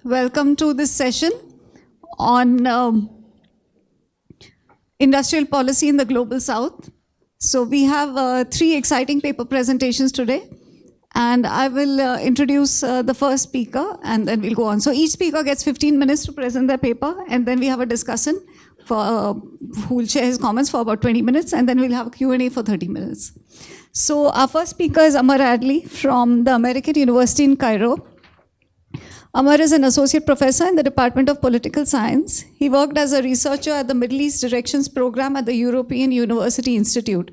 Welcome to this session on industrial policy in the Global South. So we have three exciting paper presentations today. And I will introduce the first speaker, and then we'll go on. So each speaker gets 15 minutes to present their paper, and then we have a discussion for who will share his comments for about 20 minutes, and then we'll have a Q&A for 30 minutes. So our first speaker is Amar Adley from the American University in Cairo. Amar is an associate professor in the Department of Political Science. He worked as a researcher at the Middle East Directions Program at the European University Institute.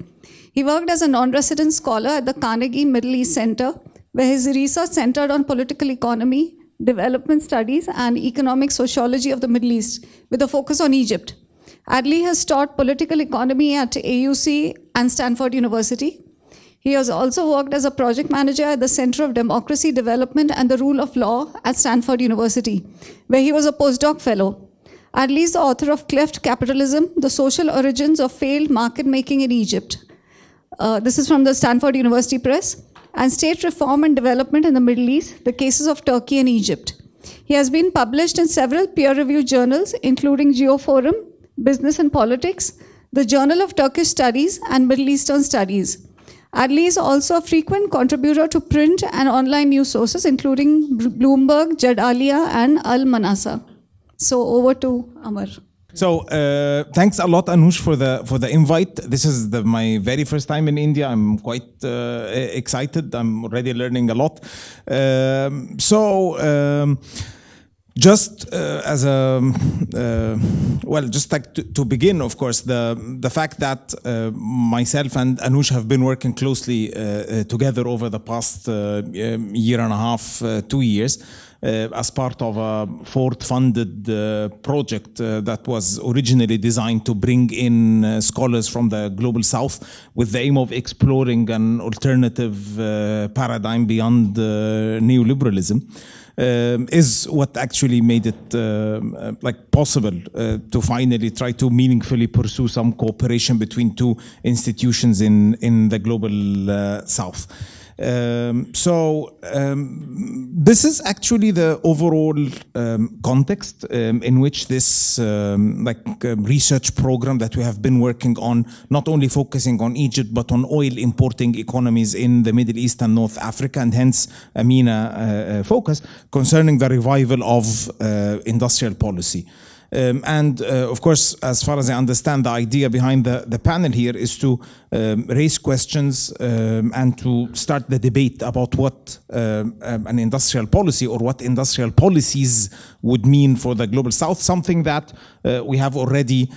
He worked as a non-resident scholar at the Carnegie Middle East Center, where his research centered on political economy, development studies, and economic sociology of the Middle East, with a focus on Egypt. Adley has taught political economy at AUC and Stanford University. He has also worked as a project manager at the Center of Democracy Development and the Rule of Law at Stanford University, where he was a postdoc fellow. Adley is the author of Cleft Capitalism, The Social Origins of Failed Market Making in Egypt. This is from the Stanford University Press. And State Reform and Development in the Middle East, The Cases of Turkey and Egypt. He has been published in several peer-reviewed journals, including Geoforum, Business and Politics, the Journal of Turkish Studies, and Middle Eastern Studies. Adley is also a frequent contributor to print and online news sources, including Bloomberg, Jadalia, and Al Manasa. So over to Amar. So thanks a lot, Anush, for the invite. This is my very first time in India. I'm quite excited. I'm already learning a lot. Just as a just like to begin, of course, the fact that myself and Anush have been working closely together over the past year and a half, 2 years, as part of a Ford-funded project that was originally designed to bring in scholars from the Global South with the aim of exploring an alternative paradigm beyond neoliberalism. Is what actually made it possible to finally try to meaningfully pursue some cooperation between two institutions in the Global South. This is actually the overall context in which this research program that we have been working on, not only focusing on Egypt, but on oil importing economies in the Middle East and North Africa, and hence a MENA focus concerning the revival of industrial policy. Of course, as far as I understand, the idea behind the panel here is to raise questions and to start the debate about what an industrial policy or what industrial policies would mean for the Global South, something that we have already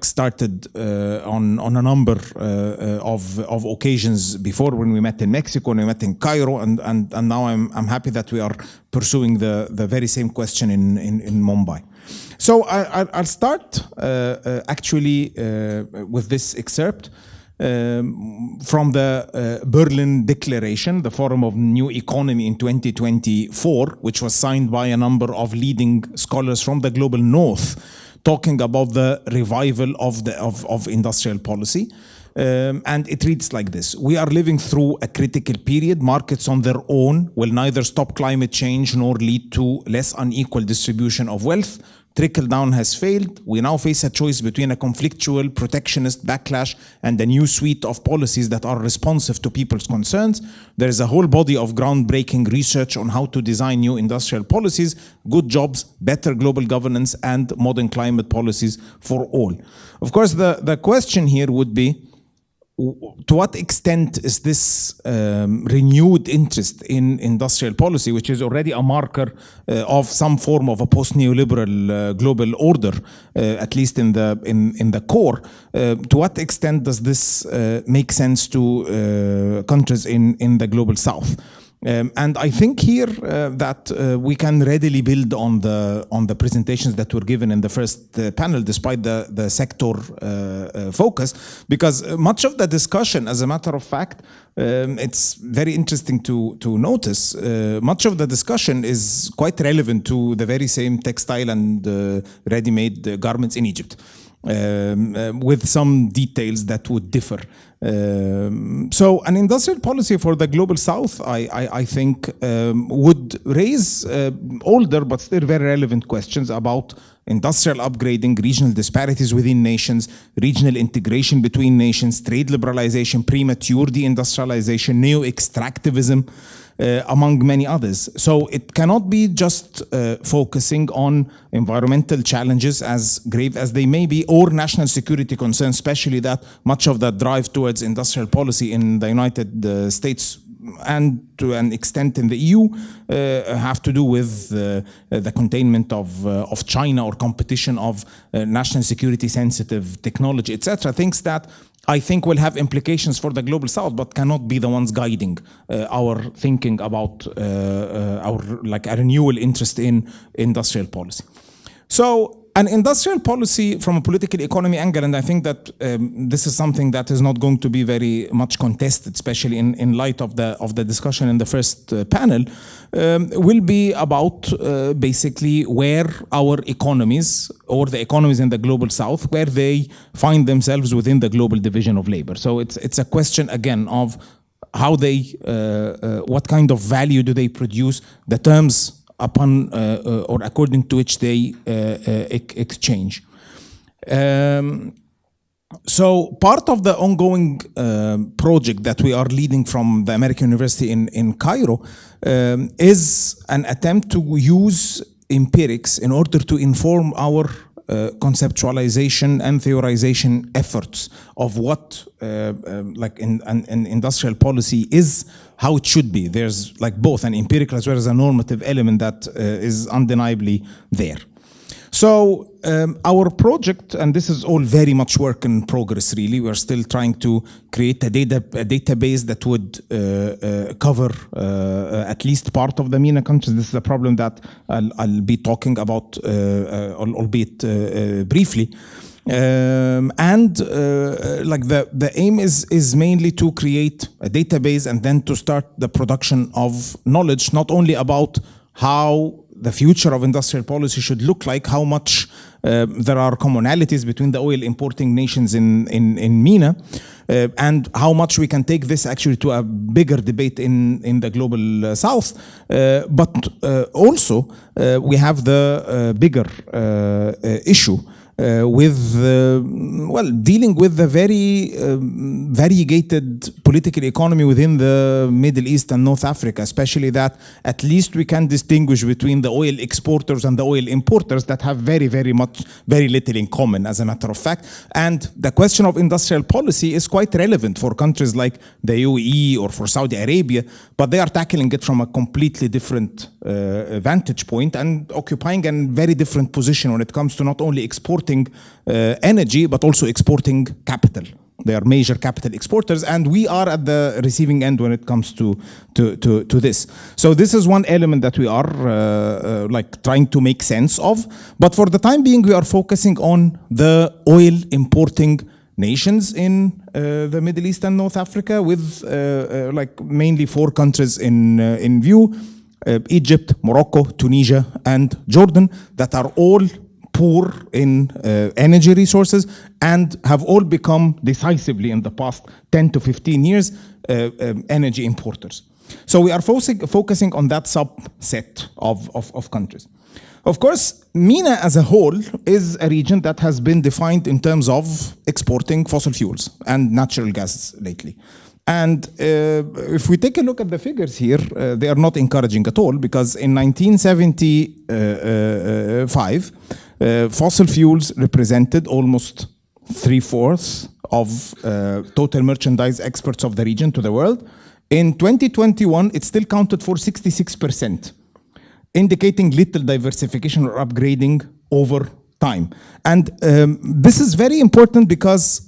started on a number of occasions before, when we met in Mexico, when we met in Cairo, and now I'm happy that we are pursuing the very same question in Mumbai. So I'll start actually with this excerpt from the Berlin Declaration, the Forum of New Economy in 2024, which was signed by a number of leading scholars from the Global North, talking about the revival of industrial policy. And it reads like this: we are living through a critical period. Markets on their own will neither stop climate change nor lead to less unequal distribution of wealth. Trickle-down has failed. We now face a choice between a conflictual, protectionist backlash and a new suite of policies that are responsive to people's concerns. There is a whole body of groundbreaking research on how to design new industrial policies, good jobs, better global governance, and modern climate policies for all. Of course, the question here would be, to what extent is this renewed interest in industrial policy, which is already a marker of some form of a post-neoliberal global order, at least in the core, to what extent does this make sense to countries in the Global South? And I think here that we can readily build on the presentations that were given in the first panel, despite the sector focus, because much of the discussion, as a matter of fact, it's very interesting to notice, much of the discussion is quite relevant to the very same textile and ready-made garments in Egypt. with some details that would differ. So an industrial policy for the Global South, I think, would raise older but still very relevant questions about industrial upgrading, regional disparities within nations, regional integration between nations, trade liberalization, premature deindustrialization, neo-extractivism, among many others. So it cannot be just focusing on environmental challenges, as grave as they may be, or national security concerns, especially that much of that drive towards industrial policy in the United States and to an extent in the EU have to do with the containment of China or competition of national security sensitive technology, etc. Things that I think will have implications for the Global South, but cannot be the ones guiding our thinking about our a renewal interest in industrial policy. So an industrial policy from a political economy angle, and I think that this is something that is not going to be very much contested, especially in light of the discussion in the first panel, will be about basically where our economies, or the economies in the Global South, where they find themselves within the global division of labor. So it's a question again of how they, what kind of value do they produce, the terms upon or according to which they exchange. So part of the ongoing project that we are leading from the American University in Cairo is an attempt to use empirics in order to inform our conceptualization and theorization efforts of what an industrial policy is, how it should be. There's like both an empirical as well as a normative element that is undeniably there. So our project, and this is all very much work in progress really, we're still trying to create a database that would cover at least part of the MENA countries. This is a problem that I'll be talking about, albeit briefly. The aim is mainly to create a database and then to start the production of knowledge, not only about how the future of industrial policy should look like, how much there are commonalities between the oil importing nations in MENA, and how much we can take this actually to a bigger debate in the Global South. But also we have the bigger issue with dealing with the very variegated political economy within the Middle East and North Africa, especially that at least we can distinguish between the oil exporters and the oil importers that have very little in common, as a matter of fact. And the question of industrial policy is quite relevant for countries like the UAE or for Saudi Arabia, but they are tackling it from a completely different vantage point and occupying a very different position when it comes to not only exporting energy, but also exporting capital. They are major capital exporters, and we are at the receiving end when it comes to this. So this is one element that we are trying to make sense of. But for the time being, we are focusing on the oil importing nations in the Middle East and North Africa, with mainly 4 countries in view: Egypt, Morocco, Tunisia, and Jordan, that are all poor in energy resources and have all become decisively in the past 10 to 15 years energy importers. So we are focusing on that subset of countries. Of course, MENA as a whole is a region that has been defined in terms of exporting fossil fuels and natural gas lately. And if we take a look at the figures here, they are not encouraging at all, because in 1975, fossil fuels represented almost 3/4 of total merchandise exports of the region to the world. In 2021, it still counted for 66%, indicating little diversification or upgrading over time. And this is very important because,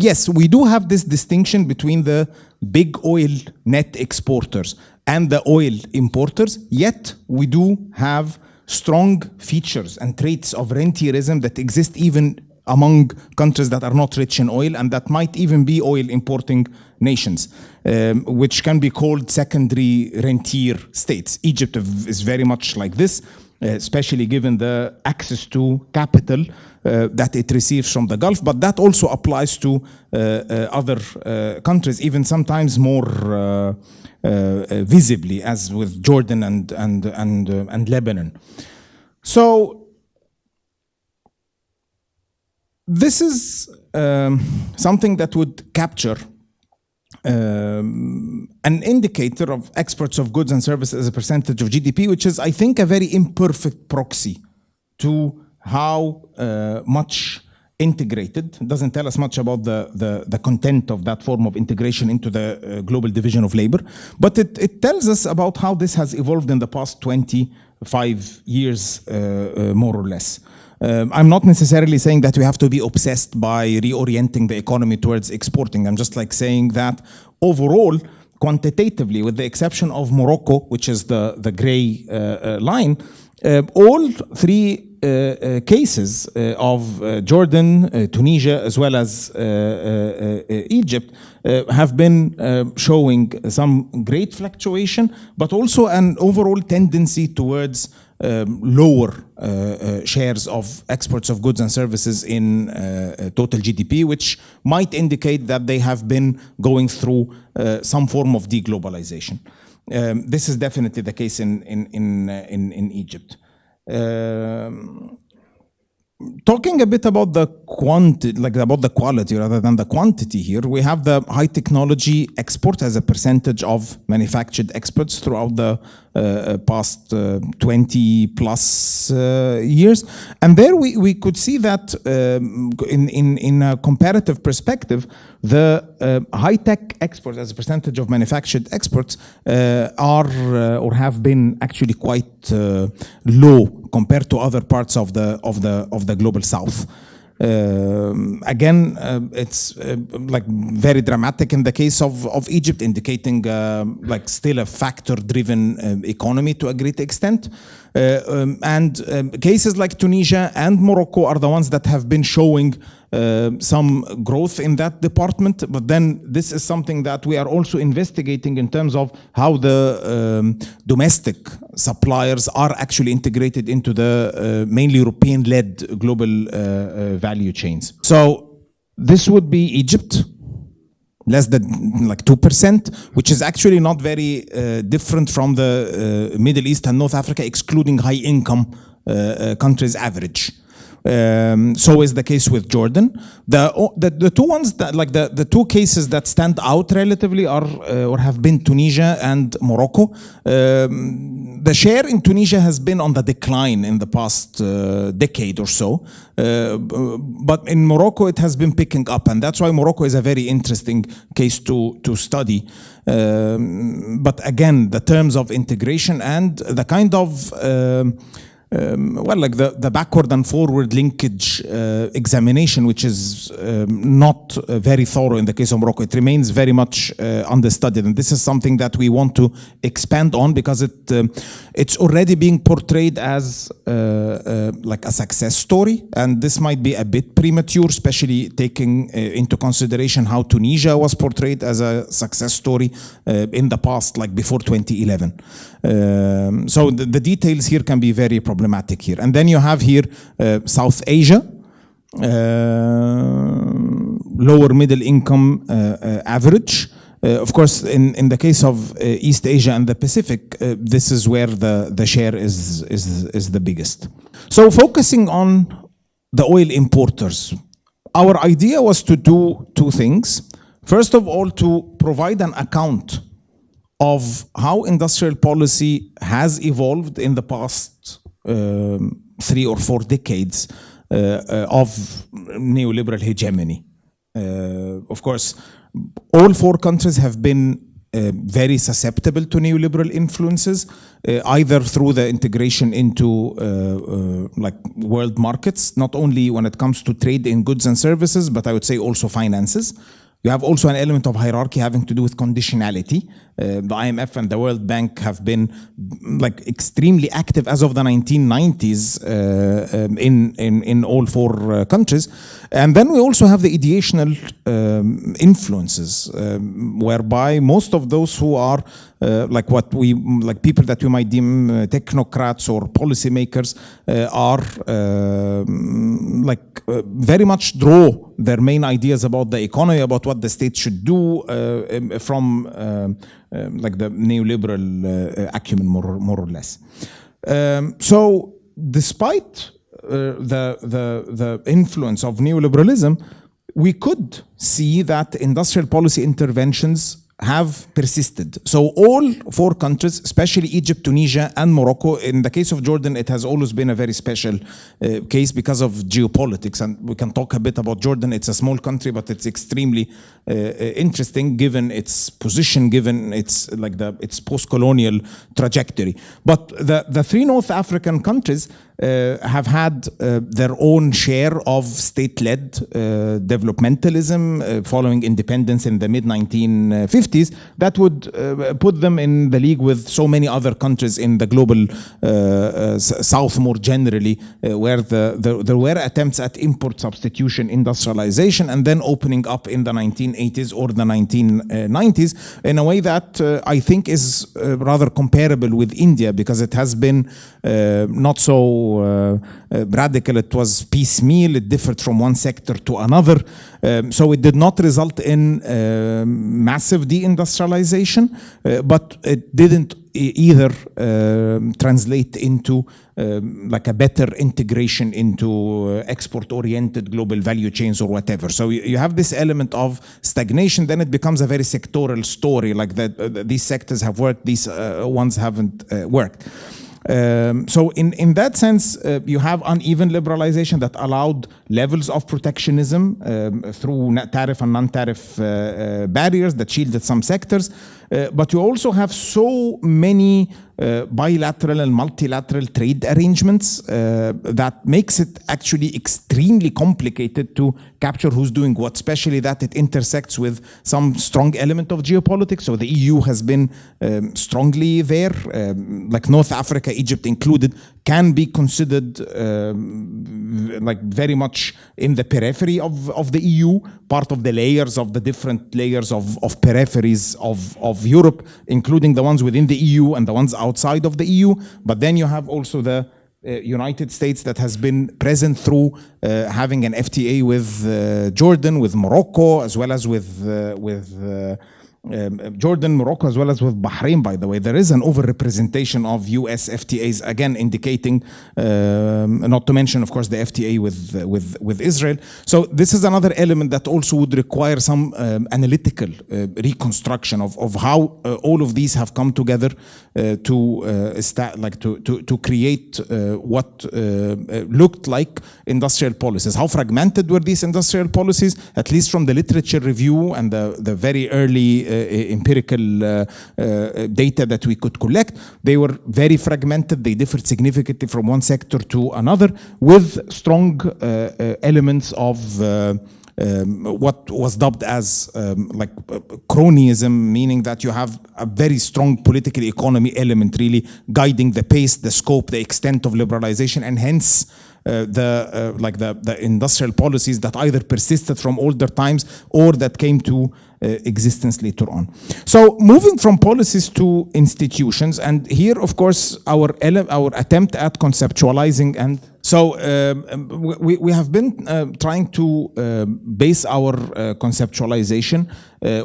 yes, we do have this distinction between the big oil net exporters and the oil importers, yet we do have strong features and traits of rentierism that exist even among countries that are not rich in oil and that might even be oil importing nations, which can be called secondary rentier states. Egypt is very much like this. especially given the access to capital that it receives from the Gulf, but that also applies to other countries, even sometimes more visibly, as with Jordan and Lebanon. So this is something that would capture an indicator of exports of goods and services as a percentage of GDP, which is, I think, a very imperfect proxy to how much integrated. It doesn't tell us much about the content of that form of integration into the global division of labor, but it tells us about how this has evolved in the past 25 years, more or less. I'm not necessarily saying that we have to be obsessed by reorienting the economy towards exporting. I'm just like saying that overall, quantitatively, with the exception of Morocco, which is the gray line, all three cases of Jordan, Tunisia, as well as Egypt have been showing some great fluctuation, but also an overall tendency towards lower shares of exports of goods and services in total GDP, which might indicate that they have been going through some form of deglobalization. This is definitely the case in Egypt. Talking a bit about the quality rather than the quantity here, we have the high technology export as a percentage of manufactured exports throughout the past 20 plus years. And there we could see that in a comparative perspective, the high-tech exports as a percentage of manufactured exports are or have been actually quite low compared to other parts of the global south. Again, it's like very dramatic in the case of Egypt, indicating like still a factor-driven economy to a great extent. And cases like Tunisia and Morocco are the ones that have been showing some growth in that department. But then this is something that we are also investigating in terms of how the domestic suppliers are actually integrated into the mainly European-led global value chains. So this would be Egypt, less than like 2%, which is actually not very different from the Middle East and North Africa, excluding high-income countries' average. So is the case with Jordan. The two ones that, like the two cases that stand out relatively are or have been Tunisia and Morocco. The share in Tunisia has been on the decline in the past decade or so, but in Morocco it has been picking up, and that's why Morocco is a very interesting case to study. But again, the terms of integration and the kind of well, like the backward and forward linkage examination, which is not very thorough in the case of Morocco. It remains very much understudied, and this is something that we want to expand on because it's already being portrayed as like a success story, and this might be a bit premature, especially taking into consideration how Tunisia was portrayed as a success story in the past, like before 2011. So the details here can be very problematic here. And then you have here South Asia, lower middle income average. Of course, in the case of East Asia and the Pacific, this is where the share is the biggest. So focusing on the oil importers, our idea was to do two things. First of all, to provide an account of how industrial policy has evolved in the past 3 or 4 decades of neoliberal hegemony. Of course, all 4 countries have been very susceptible to neoliberal influences, either through the integration into like world markets, not only when it comes to trade in goods and services, but I would say also finances. You have also an element of hierarchy having to do with conditionality. The IMF and the World Bank have been like extremely active as of the 1990s in all 4 countries. And then we also have the ideational influences, whereby most of those who are like what we, like people that we might deem technocrats or policymakers, are very much draw their main ideas about the economy, about what the state should do from like the neoliberal acumen, more or less. So despite the influence of neoliberalism, we could see that industrial policy interventions have persisted. So all four countries, especially Egypt, Tunisia, and Morocco, in the case of Jordan, it has always been a very special case because of geopolitics. And we can talk a bit about Jordan. It's a small country, but it's extremely interesting given its position, given its its post-colonial trajectory. But the three North African countries have had their own share of state-led developmentalism following independence in the mid-1950s that would put them in the league with so many other countries in the global south more generally, where there were attempts at import substitution, industrialization, and then opening up in the 1980s or the 1990s in a way that I think is rather comparable with India, because it has been not so radical. It was piecemeal. It differed from one sector to another. So it did not result in massive deindustrialization, but it didn't either translate into like a better integration into export-oriented global value chains or whatever. So you have this element of stagnation, then it becomes a very sectoral story, like that these sectors have worked, these ones haven't worked. So in that sense, you have uneven liberalization that allowed levels of protectionism through tariff and non-tariff barriers that shielded some sectors. But you also have so many bilateral and multilateral trade arrangements that makes it actually extremely complicated to capture who's doing what, especially that it intersects with some strong element of geopolitics. So the EU has been strongly there, like North Africa, Egypt included, can be considered like very much in the periphery of the EU, part of the layers of the different layers of peripheries of Europe, including the ones within the EU and the ones outside of the EU. But then you have also the United States that has been present through having an FTA with Jordan, with Morocco, as well as with Jordan, Morocco, as well as with Bahrain, by the way. There is an overrepresentation of US FTAs, again indicating, not to mention, of course, the FTA with Israel. So this is another element that also would require some analytical reconstruction of how all of these have come together to create what looked like industrial policies. How fragmented were these industrial policies? At least from the literature review and the very early empirical data that we could collect, they were very fragmented. They differed significantly from one sector to another, with strong elements of what was dubbed as cronyism, meaning that you have a very strong political economy element really guiding the pace, the scope, the extent of liberalization, and hence the industrial policies that either persisted from older times or that came to existence later on. So moving from policies to institutions, and here of course our attempt at conceptualizing, and so we have been trying to base our conceptualization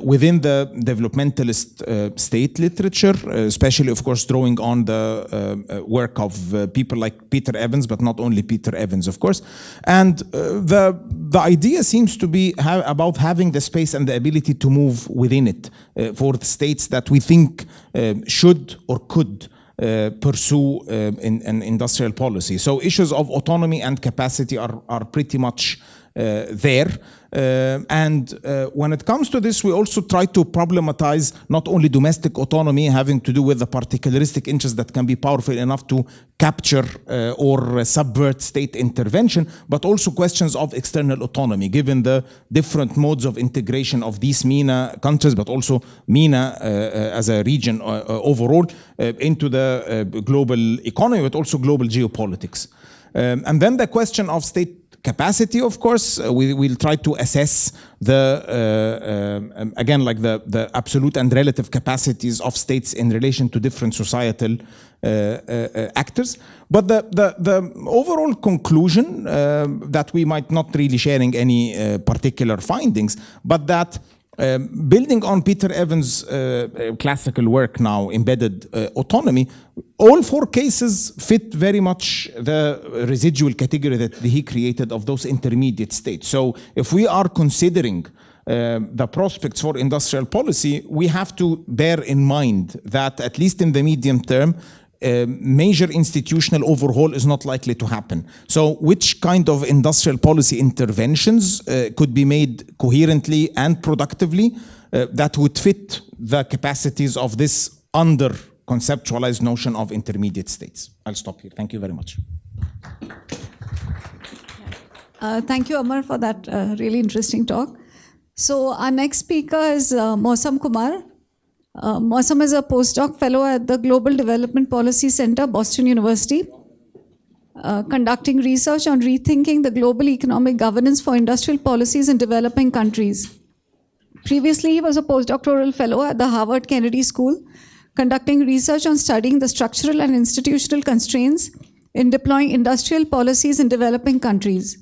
within the developmentalist state literature, especially of course drawing on the work of people like Peter Evans, but not only Peter Evans, of course. And the idea seems to be about having the space and the ability to move within it for the states that we think should or could pursue an industrial policy. So issues of autonomy and capacity are pretty much there. And when it comes to this, we also try to problematize not only domestic autonomy having to do with the particularistic interests that can be powerful enough to capture or subvert state intervention, but also questions of external autonomy, given the different modes of integration of these MENA countries, but also MENA as a region overall into the global economy, but also global geopolitics. And then the question of state capacity, of course. We'll try to assess again, like the absolute and relative capacities of states in relation to different societal actors. But the overall conclusion that we might not really sharing any particular findings, but that building on Peter Evans' classical work now, embedded autonomy, all four cases fit very much the residual category that he created of those intermediate states. So if we are considering the prospects for industrial policy, we have to bear in mind that at least in the medium term, major institutional overhaul is not likely to happen. So which kind of industrial policy interventions could be made coherently and productively that would fit the capacities of this under-conceptualized notion of intermediate states? I'll stop here. Thank you very much. Thank you, Amar, for that really interesting talk. So our next speaker is Mausam Kumar. Mausam is a postdoc fellow at the Global Development Policy Center, Boston University, conducting research on rethinking the global economic governance for industrial policies in developing countries. Previously, he was a postdoctoral fellow at the Harvard Kennedy School, conducting research on studying the structural and institutional constraints in deploying industrial policies in developing countries.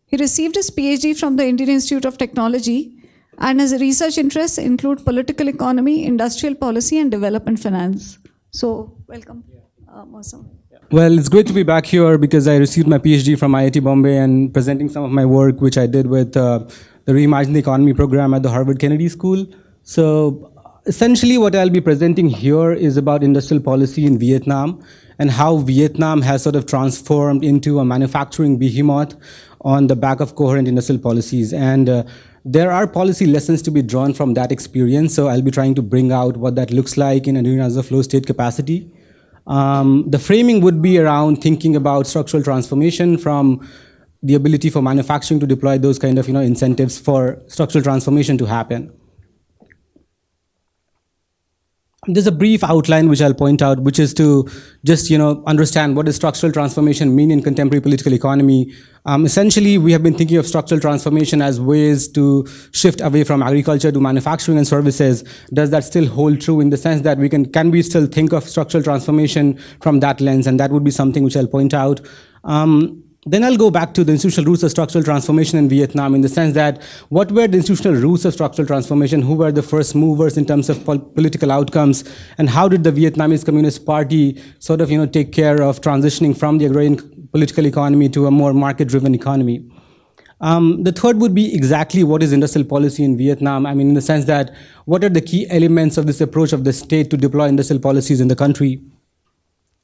He received his PhD from the Indian Institute of Technology, and his research interests include political economy, industrial policy, and development finance. So, welcome, Mausam. Well, it's great to be back here because I received my PhD from IIT Bombay and presenting some of my work, which I did with the Reimagine the Economy program at the Harvard Kennedy School. So, essentially, what I'll be presenting here is about industrial policy in Vietnam and how Vietnam has sort of transformed into a manufacturing behemoth on the back of coherent industrial policies. And there are policy lessons to be drawn from that experience, so I'll be trying to bring out what that looks like in arenas of flow state capacity. The framing would be around thinking about structural transformation from the ability for manufacturing to deploy those kind of incentives for structural transformation to happen. There's a brief outline which I'll point out, which is to just understand what does structural transformation mean in contemporary political economy. Essentially, we have been thinking of structural transformation as ways to shift away from agriculture to manufacturing and services. Does that still hold true in the sense that can we still think of structural transformation from that lens? And that would be something which I'll point out. Then I'll go back to the institutional roots of structural transformation in Vietnam in the sense that what were the institutional roots of structural transformation, who were the first movers in terms of political outcomes, and how did the Vietnamese Communist Party sort of take care of transitioning from the agrarian political economy to a more market-driven economy. The third would be exactly what is industrial policy in Vietnam. I mean, in the sense that what are the key elements of this approach of the state to deploy industrial policies in the country.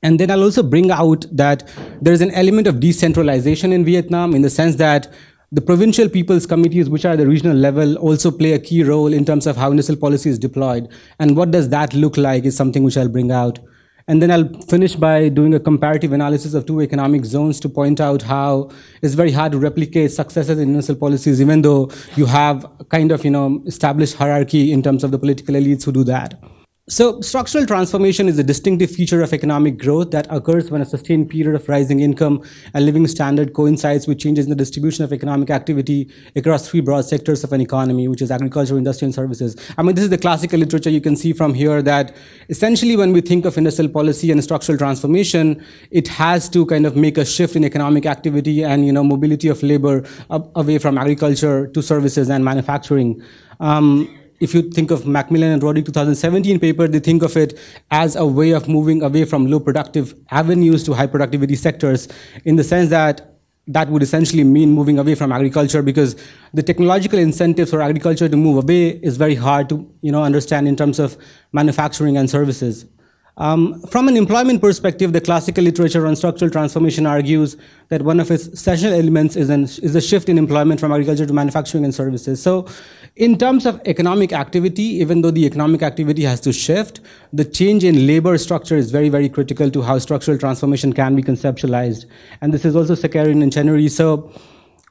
And then I'll also bring out that there is an element of decentralization in Vietnam in the sense that the provincial people's committees, which are at the regional level, also play a key role in terms of how industrial policy is deployed. And what does that look like is something which I'll bring out. And then I'll finish by doing a comparative analysis of two economic zones to point out how it's very hard to replicate successes in industrial policies, even though you have kind of established hierarchy in terms of the political elites who do that. So structural transformation is a distinctive feature of economic growth that occurs when a sustained period of rising income and living standard coincides with changes in the distribution of economic activity across three broad sectors of an economy, which is agriculture, industry, and services. I mean, this is the classical literature. You can see from here that essentially when we think of industrial policy and structural transformation, it has to kind of make a shift in economic activity and mobility of labor away from agriculture to services and manufacturing. If you think of Macmillan and Roddick 2017 paper, they think of it as a way of moving away from low productive avenues to high productivity sectors, in the sense that that would essentially mean moving away from agriculture, because the technological incentives for agriculture to move away is very hard to understand in terms of manufacturing and services. From an employment perspective, the classical literature on structural transformation argues that one of its essential elements is a shift in employment from agriculture to manufacturing and services. So in terms of economic activity, even though the economic activity has to shift, the change in labor structure is very, very critical to how structural transformation can be conceptualized. And this is also Sakarian and Chenery. So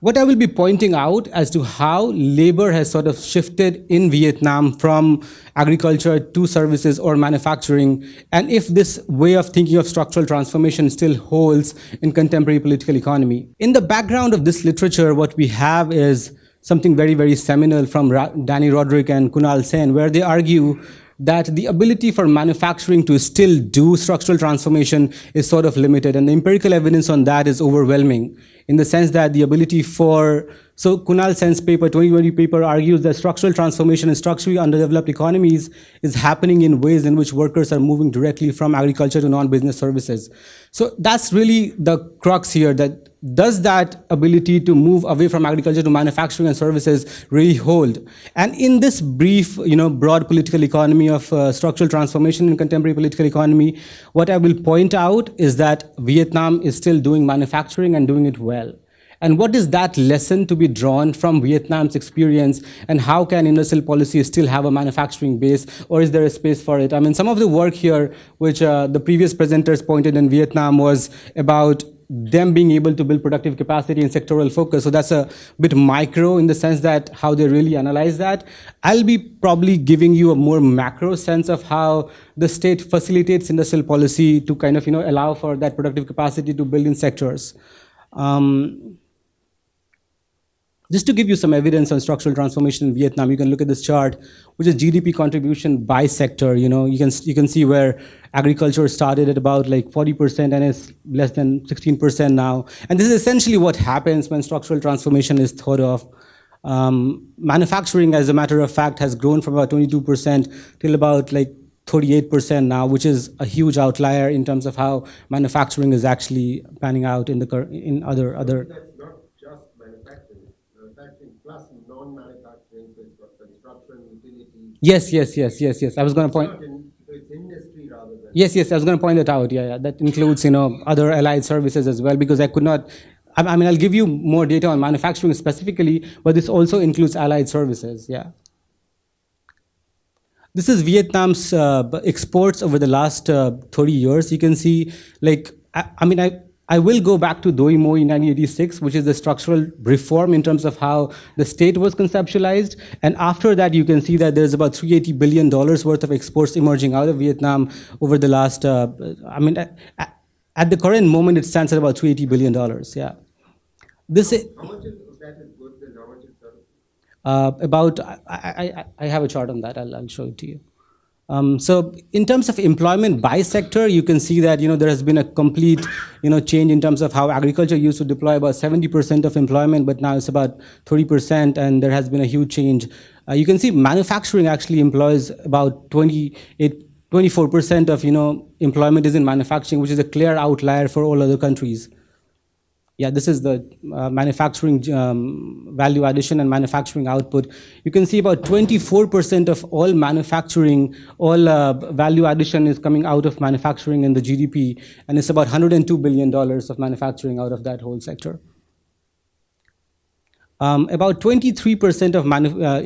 what I will be pointing out as to how labor has sort of shifted in Vietnam from agriculture to services or manufacturing, and if this way of thinking of structural transformation still holds in contemporary political economy. In the background of this literature, what we have is something very, very seminal from Danny Roderick and Kunal Sen, where they argue that the ability for manufacturing to still do structural transformation is sort of limited. And the empirical evidence on that is overwhelming, in the sense that the ability for, so Kunal Sen's paper, 2020 paper, argues that structural transformation in structurally underdeveloped economies is happening in ways in which workers are moving directly from agriculture to non-business services. So that's really the crux here, that does that ability to move away from agriculture to manufacturing and services really hold? And in this brief, broad political economy of structural transformation in contemporary political economy, what I will point out is that Vietnam is still doing manufacturing and doing it well. And what is that lesson to be drawn from Vietnam's experience, and how can industrial policy still have a manufacturing base, or is there a space for it? I mean, some of the work here, which the previous presenters pointed in Vietnam, was about them being able to build productive capacity and sectoral focus. So that's a bit micro in the sense that how they really analyze that. I'll be probably giving you a more macro sense of how the state facilitates industrial policy to kind of allow for that productive capacity to build in sectors. Just to give you some evidence on structural transformation in Vietnam, you can look at this chart, which is GDP contribution by sector. You can see where agriculture started at about like 40% and is less than 16% now. And this is essentially what happens when structural transformation is thought of. Manufacturing, as a matter of fact, has grown from about 22% till about like 38% now, which is a huge outlier in terms of how manufacturing is actually panning out in other. That's not just manufacturing. Manufacturing plus non-manufacturing, so it's got construction, utilities. Yes. I was going to point. It's industry rather than. Yes. I was going to point that out. Yeah. That includes other allied services as well, because I could not. I mean, I'll give you more data on manufacturing specifically, but this also includes allied services. Yeah. This is Vietnam's exports over the last 30 years. You can see, I will go back to Doi Moi in 1986, which is the structural reform in terms of how the state was conceptualized. And after that, you can see that there's about $380 billion worth of exports emerging out of Vietnam over the last, at the current moment, it stands at about $380 billion. Yeah. How much of that is goods and how much is services? I have a chart on that. I'll show it to you. So in terms of employment by sector, you can see that there has been a complete change in terms of how agriculture used to deploy about 70% of employment, but now it's about 30%, and there has been a huge change. You can see manufacturing actually employs about 24% of employment is in manufacturing, which is a clear outlier for all other countries. Yeah, this is the manufacturing value addition and manufacturing output. You can see about 24% of all manufacturing, value addition is coming out of manufacturing in the GDP, and it's about $102 billion of manufacturing out of that whole sector. About 23% of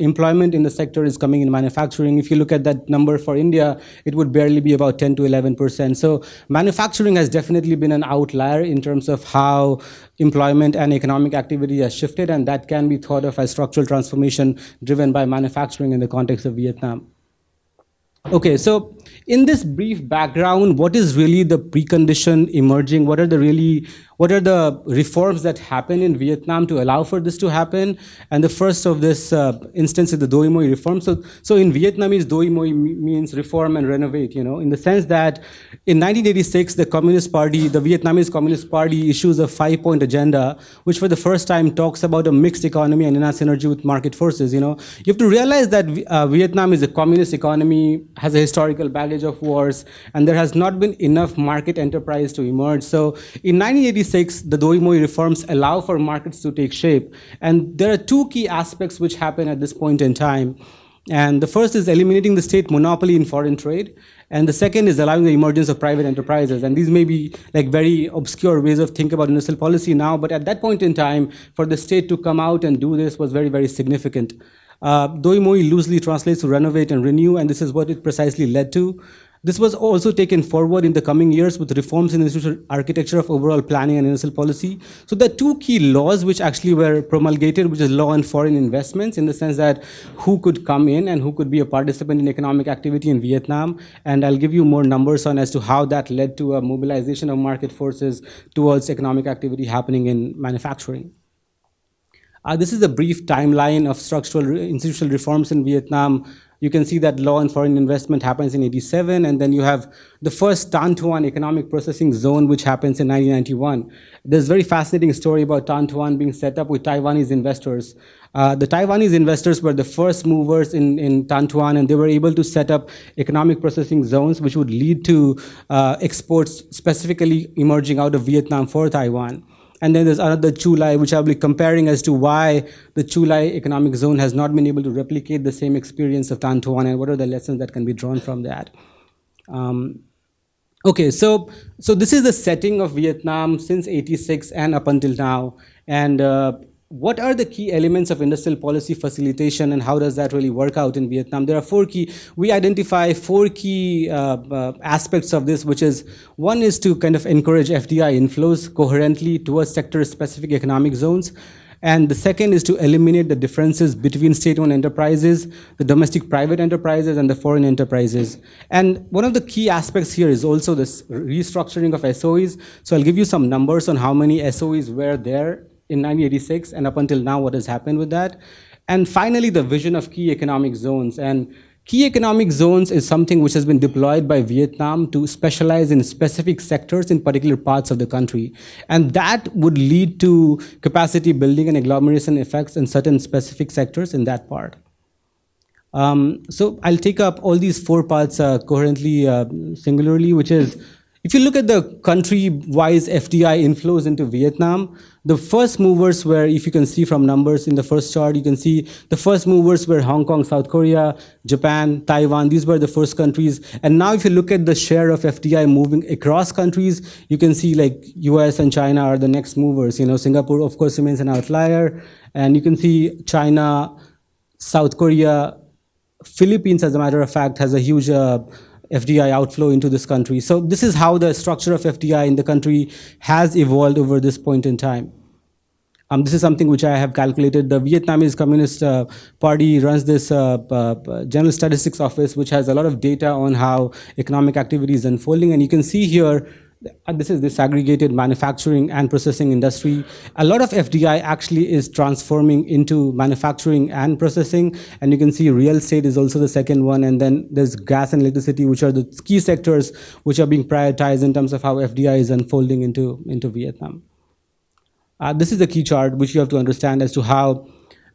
employment in the sector is coming in manufacturing. If you look at that number for India, it would barely be about 10 to 11%. So manufacturing has definitely been an outlier in terms of how employment and economic activity has shifted, and that can be thought of as structural transformation driven by manufacturing in the context of Vietnam. Okay, so in this brief background, what is really the precondition emerging? What are the reforms that happen in Vietnam to allow for this to happen? And the first of this instance is the Doi Moi reform. So in Vietnamese, Doi Moi means reform and renovate, in the sense that in 1986, the Vietnamese Communist Party issues a 5-point agenda, which for the first time talks about a mixed economy and in synergy with market forces. You have to realize that Vietnam is a communist economy, has a historical baggage of wars, and there has not been enough market enterprise to emerge. So in 1986, the Doi Moi reforms allow for markets to take shape. And there are two key aspects which happen at this point in time. And the first is eliminating the state monopoly in foreign trade. And the second is allowing the emergence of private enterprises. And these may be like very obscure ways of thinking about industrial policy now, but at that point in time, for the state to come out and do this was very, very significant. Doi Moi loosely translates to renovate and renew, and this is what it precisely led to. This was also taken forward in the coming years with reforms in institutional architecture of overall planning and industrial policy. So there are two key laws which actually were promulgated, which is law on foreign investments, in the sense that who could come in and who could be a participant in economic activity in Vietnam. And I'll give you more numbers on as to how that led to a mobilization of market forces towards economic activity happening in manufacturing. This is a brief timeline of structural institutional reforms in Vietnam. You can see that law and foreign investment happens in 87, and then you have the first Tan Thuan economic processing zone, which happens in 1991. There's a very fascinating story about Tan Thuan being set up with Taiwanese investors. The Taiwanese investors were the first movers in Tan Thuan, and they were able to set up economic processing zones, which would lead to exports specifically emerging out of Vietnam for Taiwan. And then there's another Chu Lai, which I'll be comparing as to why the Chu Lai economic zone has not been able to replicate the same experience of Tan Thuan, and what are the lessons that can be drawn from that. Okay, so this is the setting of Vietnam since 86 and up until now. And what are the key elements of industrial policy facilitation, and how does that really work out in Vietnam? There are we identify four key aspects of this, which is, one is to kind of encourage FDI inflows coherently towards sector-specific economic zones. And the second is to eliminate the differences between state-owned enterprises, the domestic private enterprises, and the foreign enterprises. And one of the key aspects here is also this restructuring of SOEs. So I'll give you some numbers on how many SOEs were there in 1986 and up until now, what has happened with that. And finally, the vision of key economic zones. And key economic zones is something which has been deployed by Vietnam to specialize in specific sectors in particular parts of the country. And that would lead to capacity building and agglomeration effects in certain specific sectors in that part. So I'll take up all these four parts coherently, singularly, which is, if you look at the country-wise FDI inflows into Vietnam, the first movers were, if you can see from numbers in the first chart, you can see the first movers were Hong Kong, South Korea, Japan, Taiwan. These were the first countries. And now if you look at the share of FDI moving across countries, you can see like US and China are the next movers. You know, Singapore, of course, remains an outlier. And you can see China, South Korea, Philippines, as a matter of fact, has a huge FDI outflow into this country. So this is how the structure of FDI in the country has evolved over this point in time. This is something which I have calculated. The Vietnamese Communist Party runs this General Statistics Office, which has a lot of data on how economic activity is unfolding. And you can see here, this is disaggregated manufacturing and processing industry. A lot of FDI actually is transforming into manufacturing and processing. And you can see real estate is also the second one. And then there's gas and electricity, which are the key sectors which are being prioritized in terms of how FDI is unfolding into Vietnam. This is the key chart which you have to understand as to how,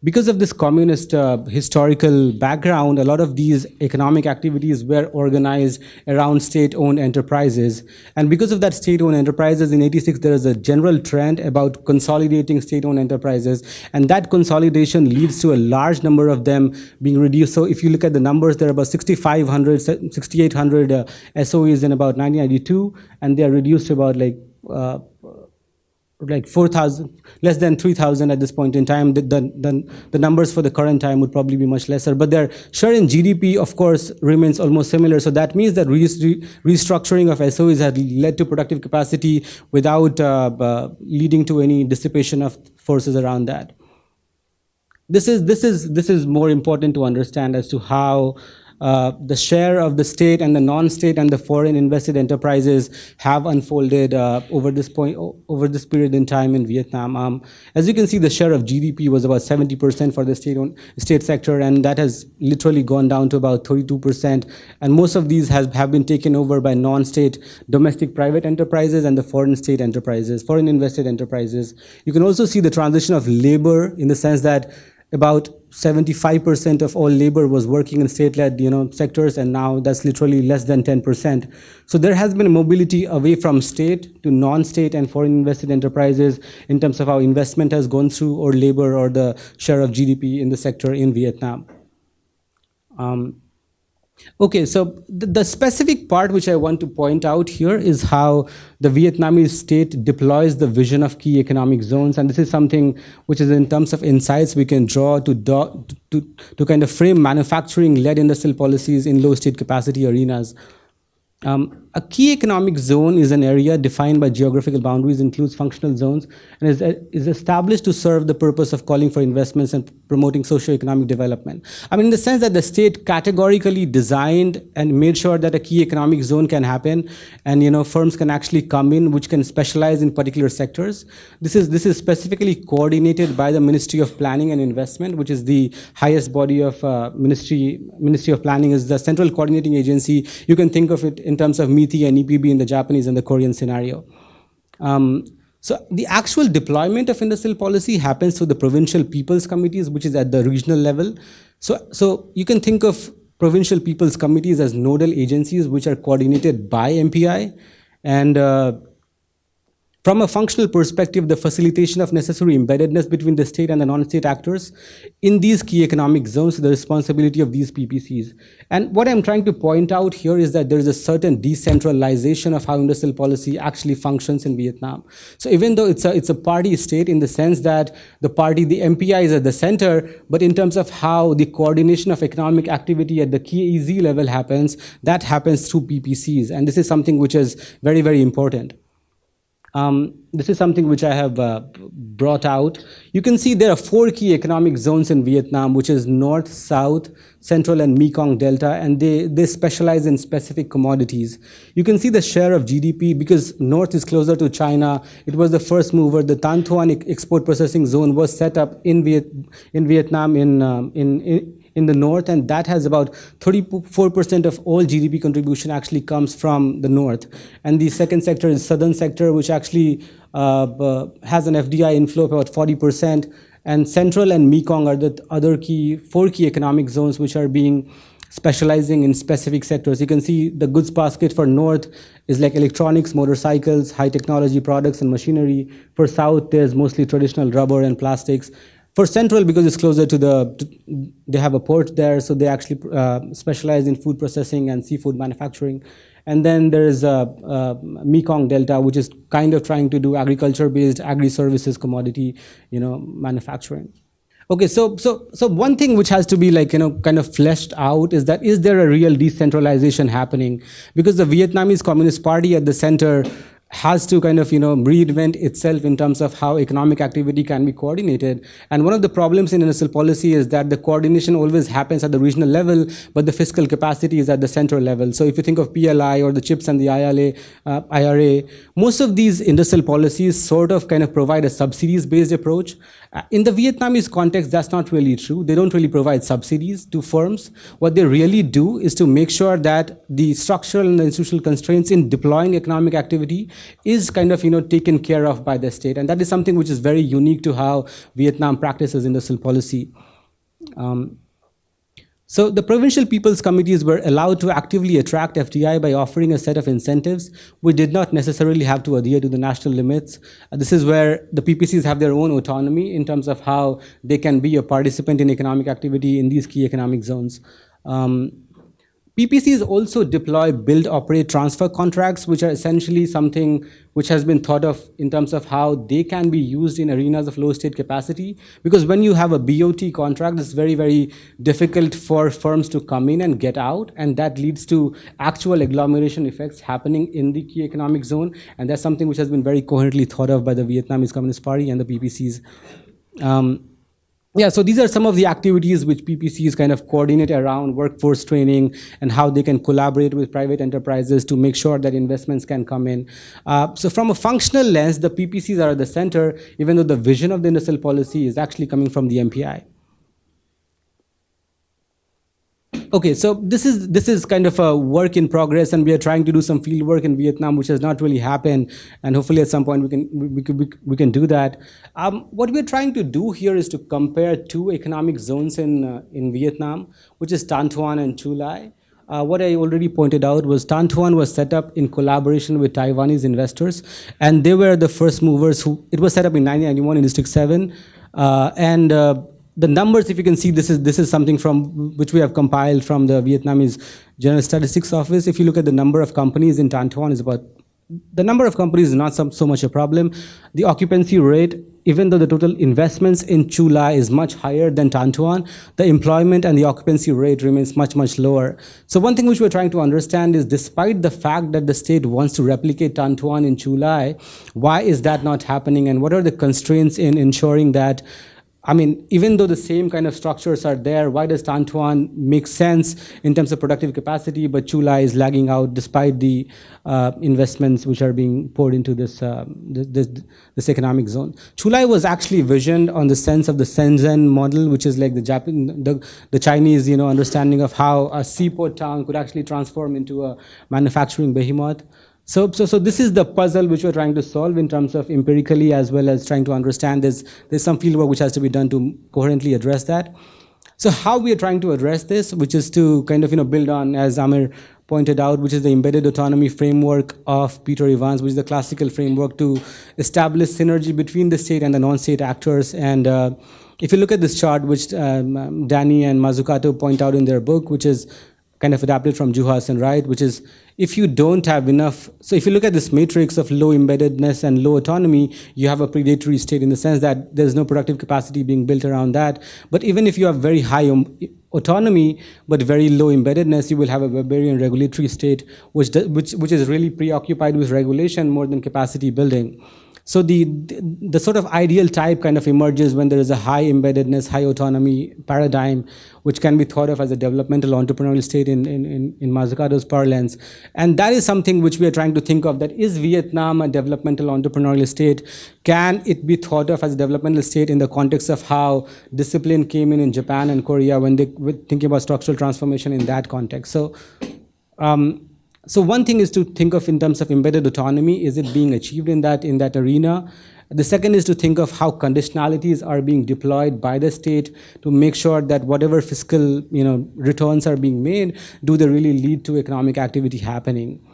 because of this communist historical background, a lot of these economic activities were organized around state-owned enterprises. And because of that state-owned enterprises, in 86, there is a general trend about consolidating state-owned enterprises. And that consolidation leads to a large number of them being reduced. So if you look at the numbers, there are about 6,500, 6,800 SOEs in about 1992, and they are reduced to about like 4,000, less than 3,000 at this point in time. The numbers for the current time would probably be much lesser, but their share in GDP, of course, remains almost similar. So that means that restructuring of SOEs has led to productive capacity without leading to any dissipation of forces around that. This is more important to understand as to how the share of the state and the non-state and the foreign invested enterprises have unfolded over this period in time in Vietnam. As you can see, the share of GDP was about 70% for the state sector, and that has literally gone down to about 32%. And most of these have been taken over by non-state domestic private enterprises and the foreign state enterprises, foreign invested enterprises. You can also see the transition of labor in the sense that about 75% of all labor was working in state-led sectors, and now that's literally less than 10%. So there has been a mobility away from state to non-state and foreign invested enterprises in terms of how investment has gone through, or labor, or the share of GDP in the sector in Vietnam. Okay, so the specific part which I want to point out here is how the Vietnamese state deploys the vision of key economic zones. And this is something which is in terms of insights we can draw to kind of frame manufacturing-led industrial policies in low state capacity arenas. A key economic zone is an area defined by geographical boundaries, includes functional zones, and is established to serve the purpose of calling for investments and promoting socio-economic development. I mean, in the sense that the state categorically designed and made sure that a key economic zone can happen, and firms can actually come in which can specialize in particular sectors. This is specifically coordinated by the Ministry of Planning and Investment, which is the highest body of Ministry of Planning, is the central coordinating agency. You can think of it in terms of MITI and EPB in the Japanese and the Korean scenario. So the actual deployment of industrial policy happens through the provincial people's committees, which is at the regional level. So you can think of provincial people's committees as nodal agencies which are coordinated by MPI. And from a functional perspective, the facilitation of necessary embeddedness between the state and the non-state actors in these key economic zones is the responsibility of these PPCs. And what I'm trying to point out here is that there is a certain decentralization of how industrial policy actually functions in Vietnam. So even though it's a party state in the sense that the MPI is at the center, but in terms of how the coordination of economic activity at the key EZ level happens, that happens through PPCs. And this is something which is very, very important. This is something which I have brought out. You can see there are 4 key economic zones in Vietnam, which is North, South, Central, and Mekong Delta, and they specialize in specific commodities. You can see the share of GDP, because North is closer to China. It was the first mover. The Tan Thuan export processing zone was set up in Vietnam in the north, and that has about 34% of all GDP contribution actually comes from the north. And the second sector is southern sector, which actually has an FDI inflow of about 40%. And Central and Mekong are the other 4 key economic zones which are specializing in specific sectors. You can see the goods basket for North is like electronics, motorcycles, high technology products, and machinery. For South, there's mostly traditional rubber and plastics. For Central, because it's closer to they have a port there, so they actually specialize in food processing and seafood manufacturing. And then there is Mekong Delta, which is kind of trying to do agriculture-based agri-services commodity, manufacturing. Okay, so one thing which has to be kind of fleshed out is there a real decentralization happening? Because the Vietnamese Communist Party at the center has to kind of reinvent itself in terms of how economic activity can be coordinated. And one of the problems in industrial policy is that the coordination always happens at the regional level, but the fiscal capacity is at the central level. So if you think of PLI or the CHIPS and the IRA, most of these industrial policies sort of kind of provide a subsidies-based approach. In the Vietnamese context, that's not really true. They don't really provide subsidies to firms. What they really do is to make sure that the structural and the institutional constraints in deploying economic activity is kind of taken care of by the state. And that is something which is very unique to how Vietnam practices industrial policy. So the provincial people's committees were allowed to actively attract FDI by offering a set of incentives which did not necessarily have to adhere to the national limits. This is where the PPCs have their own autonomy in terms of how they can be a participant in economic activity in these key economic zones. PPCs also deploy build, operate, transfer contracts, which are essentially something which has been thought of in terms of how they can be used in arenas of low state capacity. Because when you have a BOT contract, it's very, very difficult for firms to come in and get out, and that leads to actual agglomeration effects happening in the key economic zone. And that's something which has been very coherently thought of by the Vietnamese Communist Party and the PPCs. Yeah, so these are some of the activities which PPCs kind of coordinate around workforce training and how they can collaborate with private enterprises to make sure that investments can come in. So from a functional lens, the PPCs are at the center, even though the vision of the industrial policy is actually coming from the MPI. Okay, so this is kind of a work in progress, and we are trying to do some field work in Vietnam, which has not really happened, and hopefully at some point we can do that. What we're trying to do here is to compare 2 economic zones in Vietnam, which is Tan Thuan and Chu Lai. What I already pointed out was Tan Thuan was set up in collaboration with Taiwanese investors, and they were the first movers. It was set up in 1991 in District 7, the numbers, if you can see, this is something from which we have compiled from the Vietnamese General Statistics Office. If you look at the number of companies in Tan Thuan, is about the number of companies is not so much a problem. The occupancy rate, even though the total investments in Chulai is much higher than Tantuan, the employment and the occupancy rate remains much, much lower. So one thing which we're trying to understand is, despite the fact that the state wants to replicate Tantuan in Chulai, why is that not happening, and what are the constraints in ensuring that, I mean, even though the same kind of structures are there, why does Tantuan make sense in terms of productive capacity, but Chulai is lagging out despite the investments which are being poured into this economic zone? Chulai was actually visioned on the sense of the Shenzhen model, which is like the Chinese, understanding of how a seaport town could actually transform into a manufacturing behemoth. So this is the puzzle which we're trying to solve in terms of empirically, as well as trying to understand. There's some fieldwork which has to be done to coherently address that. So how we are trying to address this, which is to kind of build on, as Amir pointed out, which is the embedded autonomy framework of Peter Evans, which is the classical framework to establish synergy between the state and the non-state actors. And if you look at this chart, which Danny and Mazzucato point out in their book, which is kind of adapted from Juhas and Wright, which is, if you don't have enough, so if you look at this matrix of low embeddedness and low autonomy, you have a predatory state in the sense that there's no productive capacity being built around that. But even if you have very high autonomy but very low embeddedness, you will have a barbarian regulatory state which is really preoccupied with regulation more than capacity building. So the sort of ideal type kind of emerges when there is a high embeddedness, high autonomy paradigm, which can be thought of as a developmental entrepreneurial state in Mazzucato's parlance. And that is something which we are trying to think of, that is Vietnam a developmental entrepreneurial state? Can it be thought of as a developmental state in the context of how discipline came in Japan and Korea when they were thinking about structural transformation in that context? So one thing is to think of in terms of embedded autonomy, is it being achieved in that arena? The second is to think of how conditionalities are being deployed by the state to make sure that whatever fiscal returns are being made, do they really lead to economic activity happening?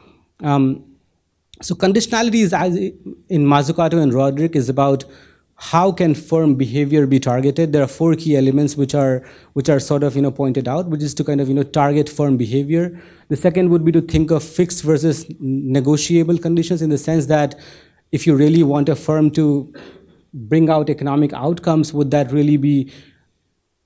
So conditionalities, as in Mazzucato and Roderick, is about how can firm behavior be targeted. There are 4 key elements which are sort of pointed out, which is to kind of target firm behavior. The second would be to think of fixed versus negotiable conditions, in the sense that if you really want a firm to bring out economic outcomes, would that really be,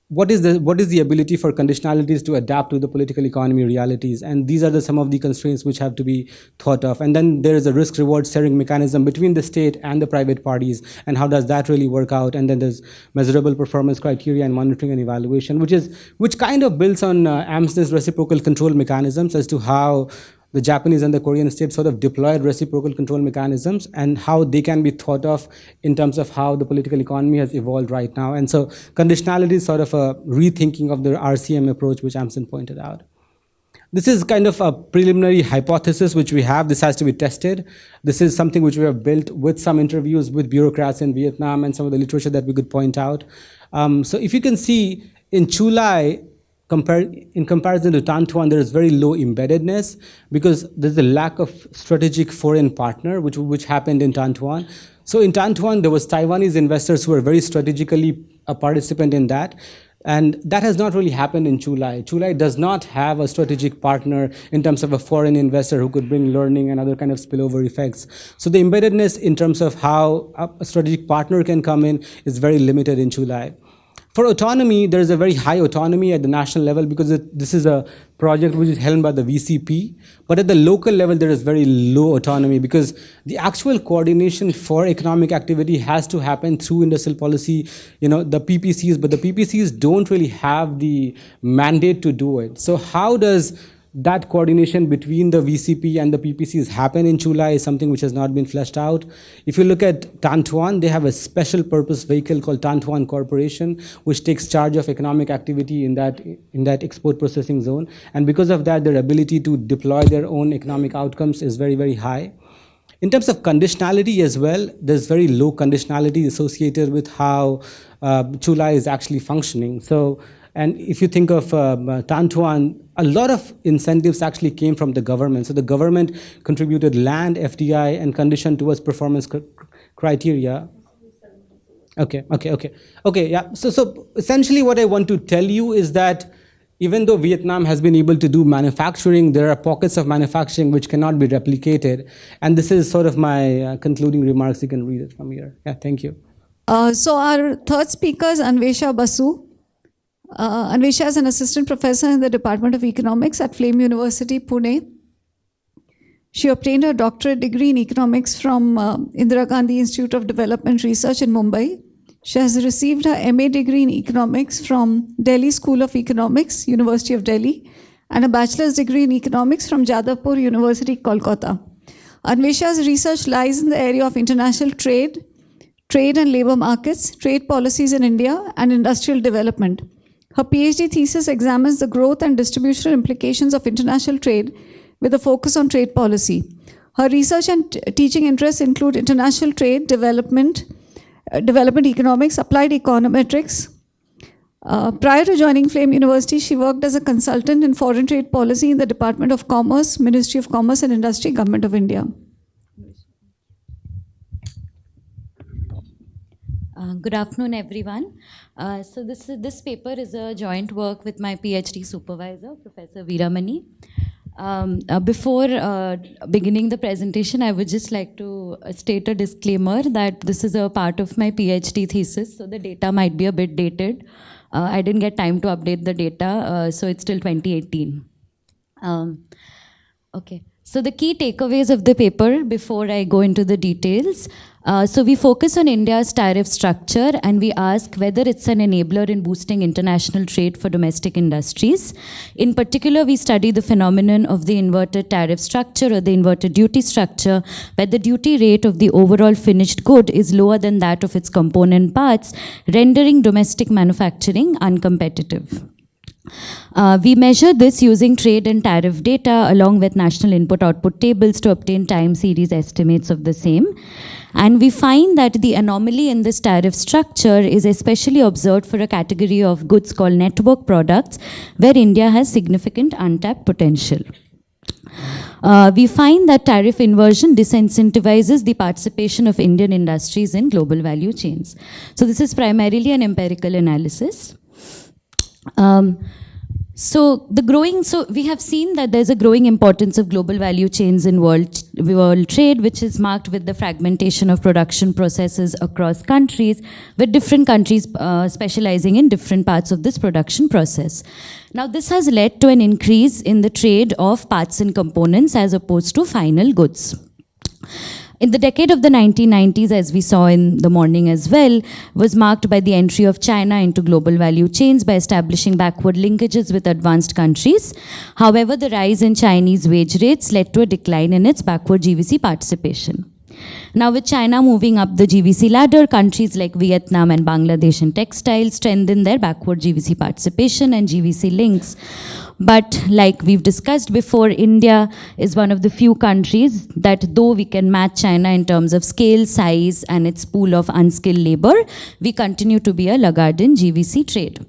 what is the ability for conditionalities to adapt to the political economy realities? And these are some of the constraints which have to be thought of. And then there is a risk-reward sharing mechanism between the state and the private parties, and how does that really work out? And then there's measurable performance criteria and monitoring and evaluation, which kind of builds on Amsden's reciprocal control mechanisms, as to how the Japanese and the Korean state sort of deployed reciprocal control mechanisms, and how they can be thought of in terms of how the political economy has evolved right now. And so conditionality is sort of a rethinking of the RCM approach, which Amsden pointed out. This is kind of a preliminary hypothesis which we have. This has to be tested. This is something which we have built with some interviews with bureaucrats in Vietnam and some of the literature that we could point out. So if you can see, in Chulai, in comparison to Tantuan, there is very low embeddedness, because there's a lack of strategic foreign partner, which happened in Tantuan. So in Tantuan, there was Taiwanese investors who were very strategically a participant in that. And that has not really happened in Chulai. Chulai does not have a strategic partner in terms of a foreign investor who could bring learning and other kind of spillover effects. So the embeddedness in terms of how a strategic partner can come in is very limited in Chulai. For autonomy, there is a very high autonomy at the national level, because this is a project which is held by the VCP. But at the local level, there is very low autonomy, because the actual coordination for economic activity has to happen through industrial policy, the PPCs, but the PPCs don't really have the mandate to do it. So how does that coordination between the VCP and the PPCs happen in Chulai is something which has not been fleshed out. If you look at Tantuan, they have a special purpose vehicle called Tantuan Corporation, which takes charge of economic activity in that export processing zone. And because of that, their ability to deploy their own economic outcomes is very, very high. In terms of conditionality as well, there's very low conditionality associated with how Chulai is actually functioning. And if you think of Tantuan, a lot of incentives actually came from the government. So the government contributed land, FDI, and conditioned towards performance criteria. Okay, yeah. So essentially what I want to tell you is that even though Vietnam has been able to do manufacturing, there are pockets of manufacturing which cannot be replicated. And this is sort of my concluding remarks. You can read it from here. Yeah, thank you. So our third speaker is Anvesha Basu. Anvesha is an assistant professor in the Department of Economics at Flame University, Pune. She obtained her doctorate degree in economics from Indira Gandhi Institute of Development Research in Mumbai. She has received her MA degree in economics from Delhi School of Economics, University of Delhi, and a bachelor's degree in economics from Jadavpur University, Kolkata. Anvesha's research lies in the area of international trade, trade and labor markets, trade policies in India, and industrial development. Her PhD thesis examines the growth and distributional implications of international trade with a focus on trade policy. Her research and teaching interests include international trade, development economics, applied econometrics. Prior to joining Flame University, she worked as a consultant in foreign trade policy in the Department of Commerce, Ministry of Commerce and Industry, Government of India. Good afternoon, everyone. So this paper is a joint work with my PhD supervisor, Professor Veeramani. Before beginning the presentation, I would just like to state a disclaimer that this is a part of my PhD thesis, so the data might be a bit dated. I didn't get time to update the data, so it's till 2018. Okay. So the key takeaways of the paper before I go into the details. So we focus on India's tariff structure and we ask whether it's an enabler in boosting international trade for domestic industries. In particular, we study the phenomenon of the inverted tariff structure or the inverted duty structure, where the duty rate of the overall finished good is lower than that of its component parts, rendering domestic manufacturing uncompetitive. We measure this using trade and tariff data along with national input-output tables to obtain time series estimates of the same. And we find that the anomaly in this tariff structure is especially observed for a category of goods called network products, where India has significant untapped potential. We find that tariff inversion disincentivizes the participation of Indian industries in global value chains. So this is primarily an empirical analysis. So we have seen that there's a growing importance of global value chains in world trade, which is marked with the fragmentation of production processes across countries, with different countries specializing in different parts of this production process. Now, this has led to an increase in the trade of parts and components as opposed to final goods. In the decade of the 1990s, as we saw in the morning as well, was marked by the entry of China into global value chains by establishing backward linkages with advanced countries. However, the rise in Chinese wage rates led to a decline in its backward GVC participation. Now, with China moving up the GVC ladder, countries like Vietnam and Bangladesh in textiles strengthen their backward GVC participation and GVC links. But like we've discussed before, India is one of the few countries that, though we can match China in terms of scale, size, and its pool of unskilled labor, we continue to be a laggard in GVC trade.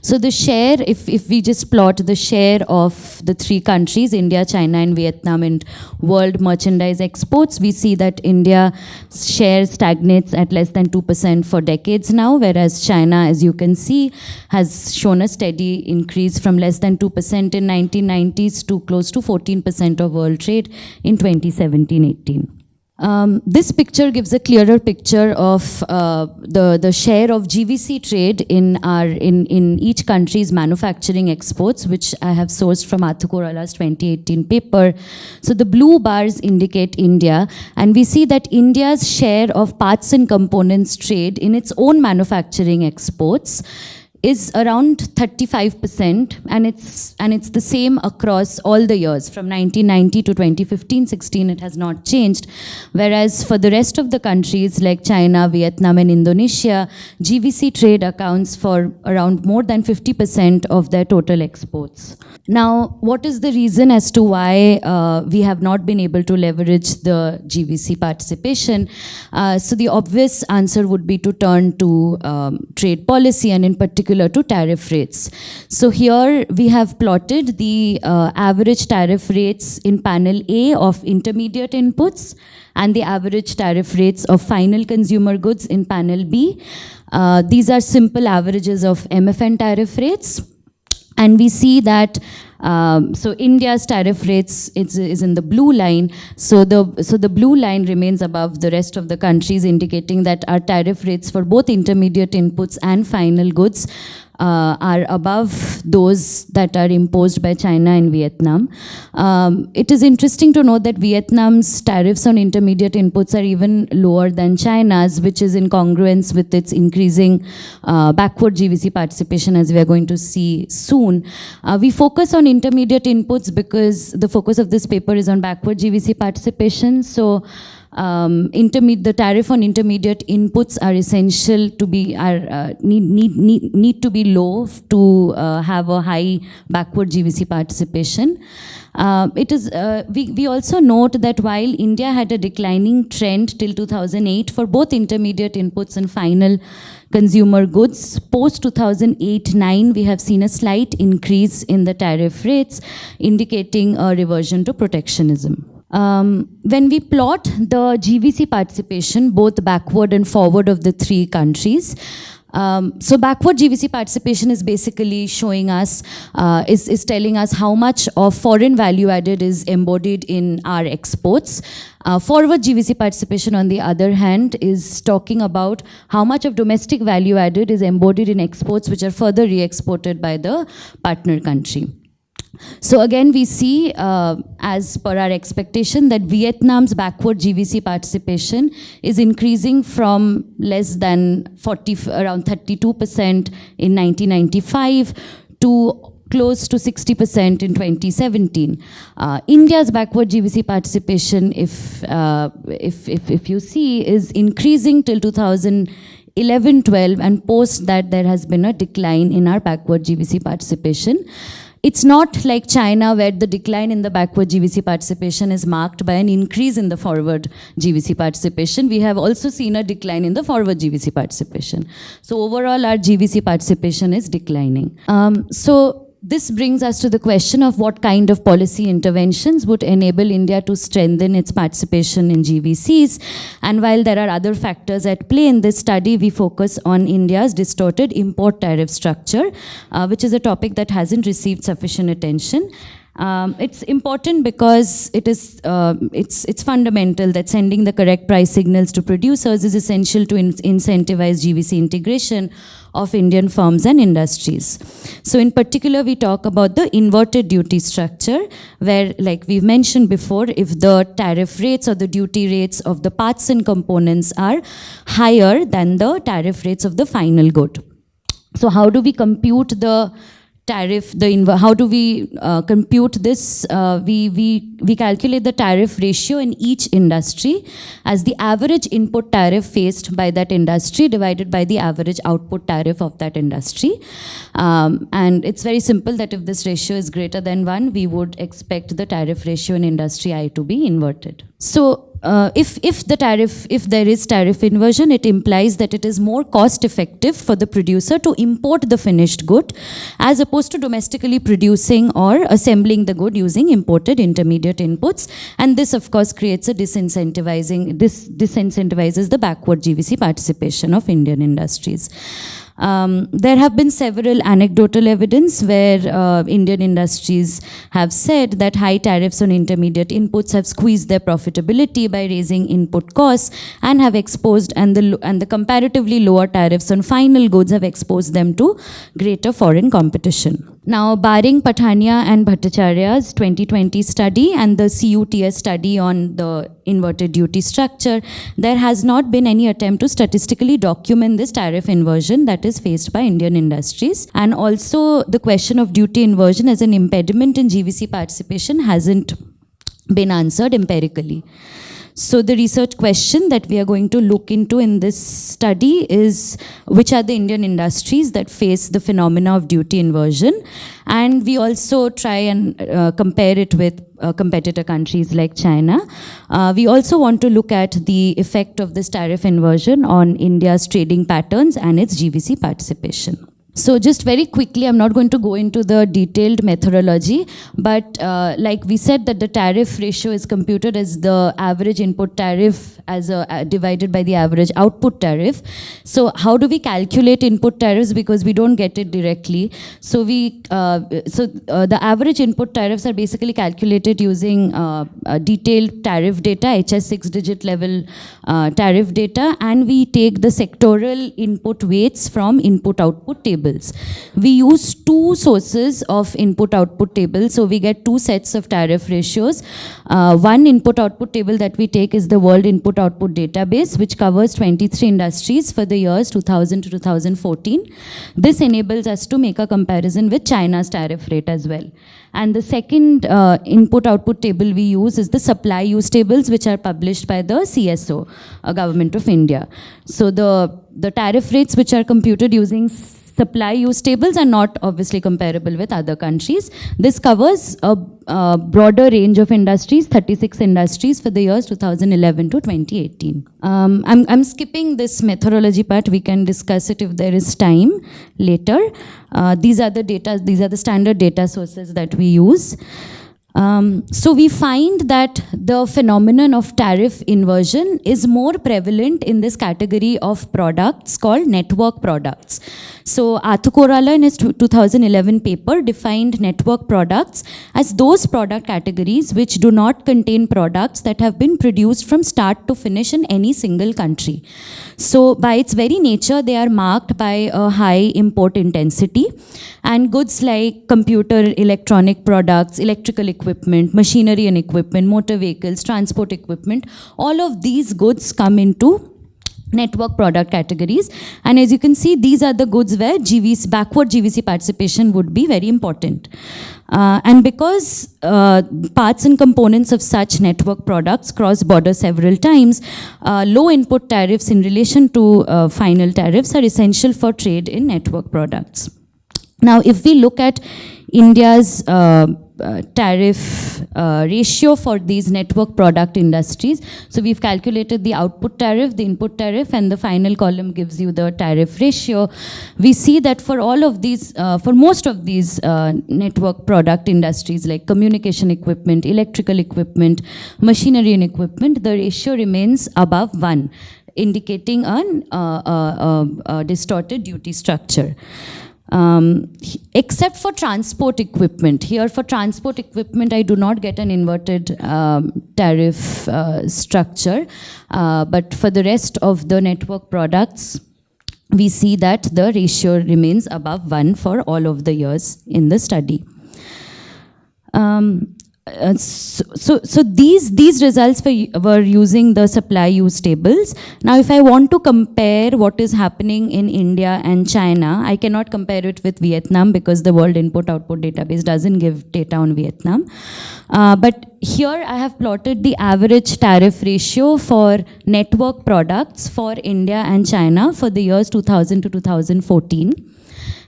So the share, if we just plot the share of the three countries, India, China, and Vietnam, in world merchandise exports, we see that India's share stagnates at less than 2% for decades now, whereas China, as you can see, has shown a steady increase from less than 2% in 1990s to close to 14% of world trade in 2017-18. This picture gives a clearer picture of the share of GVC trade in each country's manufacturing exports, which I have sourced from Arthur Korala's 2018 paper. So the blue bars indicate India, and we see that India's share of parts and components trade in its own manufacturing exports is around 35%, and it's the same across all the years. From 1990 to 2015-16, it has not changed. Whereas for the rest of the countries like China, Vietnam, and Indonesia, GVC trade accounts for around more than 50% of their total exports. Now, what is the reason as to why we have not been able to leverage the GVC participation? So the obvious answer would be to turn to trade policy, and in particular to tariff rates. So here we have plotted the average tariff rates in panel A of intermediate inputs and the average tariff rates of final consumer goods in panel B. These are simple averages of MFN tariff rates. And we see that so India's tariff rates is in the blue line. So the blue line remains above the rest of the countries, indicating that our tariff rates for both intermediate inputs and final goods are above those that are imposed by China and Vietnam. It is interesting to note that Vietnam's tariffs on intermediate inputs are even lower than China's, which is in congruence with its increasing backward GVC participation, as we are going to see soon. We focus on intermediate inputs because the focus of this paper is on backward GVC participation. So the tariff on intermediate inputs are essential to be need to be low to have a high backward GVC participation. We also note that while India had a declining trend till 2008 for both intermediate inputs and final consumer goods, post 2008-9 we have seen a slight increase in the tariff rates, indicating a reversion to protectionism. When we plot the GVC participation, both backward and forward of the three countries, so backward GVC participation is basically showing us, is telling us how much of foreign value added is embodied in our exports. Forward GVC participation, on the other hand, is talking about how much of domestic value added is embodied in exports which are further re-exported by the partner country. So again, we see, as per our expectation, that Vietnam's backward GVC participation is increasing from less than around 32% in 1995 to close to 60% in 2017. India's backward GVC participation, if you see, is increasing till 2011-12, and post that there has been a decline in our backward GVC participation. It's not like China, where the decline in the backward GVC participation is marked by an increase in the forward GVC participation. We have also seen a decline in the forward GVC participation. So overall, our GVC participation is declining. So this brings us to the question of what kind of policy interventions would enable India to strengthen its participation in GVCs. And while there are other factors at play in this study, we focus on India's distorted import tariff structure, which is a topic that hasn't received sufficient attention. It's important because it's fundamental that sending the correct price signals to producers is essential to incentivize GVC integration of Indian firms and industries. So in particular, we talk about the inverted duty structure, where, like we've mentioned before, if the tariff rates or the duty rates of the parts and components are higher than the tariff rates of the final good. So how do we compute the tariff, how do we compute this? We calculate the tariff ratio in each industry as the average input tariff faced by that industry divided by the average output tariff of that industry. And it's very simple that if this ratio is greater than 1, we would expect the tariff ratio in industry I to be inverted. So if there is tariff inversion, it implies that it is more cost effective for the producer to import the finished good as opposed to domestically producing or assembling the good using imported intermediate inputs. And this, of course, creates a disincentivizes the backward GVC participation of Indian industries. There have been several anecdotal evidence where Indian industries have said that high tariffs on intermediate inputs have squeezed their profitability by raising input costs and have exposed, and the comparatively lower tariffs on final goods have exposed them to greater foreign competition. Now, barring Pathania and Bhattacharya's 2020 study and the CUTS study on the inverted duty structure, there has not been any attempt to statistically document this tariff inversion that is faced by Indian industries. And also, the question of duty inversion as an impediment in GVC participation hasn't been answered empirically. So the research question that we are going to look into in this study is which are the Indian industries that face the phenomena of duty inversion, and we also try and compare it with competitor countries like China. We also want to look at the effect of this tariff inversion on India's trading patterns and its GVC participation. So just very quickly, I'm not going to go into the detailed methodology, but like we said that the tariff ratio is computed as the average input tariff as divided by the average output tariff. So how do we calculate input tariffs? Because we don't get it directly. So the average input tariffs are basically calculated using detailed tariff data, HS 6-digit level tariff data, and we take the sectoral input weights from input-output tables. We use two sources of input-output tables, so we get two sets of tariff ratios. One input-output table that we take is the World Input-Output Database, which covers 23 industries for the years 2000 to 2014. This enables us to make a comparison with China's tariff rate as well. And the second input-output table we use is the supply use tables, which are published by the CSO, Government of India. So the tariff rates which are computed using supply use tables are not obviously comparable with other countries. This covers a broader range of industries, 36 industries for the years 2011 to 2018. I'm skipping this methodology part. We can discuss it if there is time later. These are the standard data sources that we use. So we find that the phenomenon of tariff inversion is more prevalent in this category of products called network products. So Athukorala in his 2011 paper defined network products as those product categories which do not contain products that have been produced from start to finish in any single country. So by its very nature, they are marked by a high import intensity, and goods like computer, electronic products, electrical equipment, machinery and equipment, motor vehicles, transport equipment, all of these goods come into network product categories. And as you can see, these are the goods where backward GVC participation would be very important. And because parts and components of such network products cross borders several times, low input tariffs in relation to final tariffs are essential for trade in network products. Now, if we look at India's tariff ratio for these network product industries, so we've calculated the output tariff, the input tariff, and the final column gives you the tariff ratio. We see that for all of these, for most of these network product industries like communication equipment, electrical equipment, machinery and equipment, the ratio remains above 1, indicating a distorted duty structure. Except for transport equipment. Here for transport equipment, I do not get an inverted tariff structure. But for the rest of the network products, we see that the ratio remains above 1 for all of the years in the study. So these results were using the supply use tables. Now, if I want to compare what is happening in India and China, I cannot compare it with Vietnam because the World Input-Output Database doesn't give data on Vietnam. But here I have plotted the average tariff ratio for network products for India and China for the years 2000 to 2014.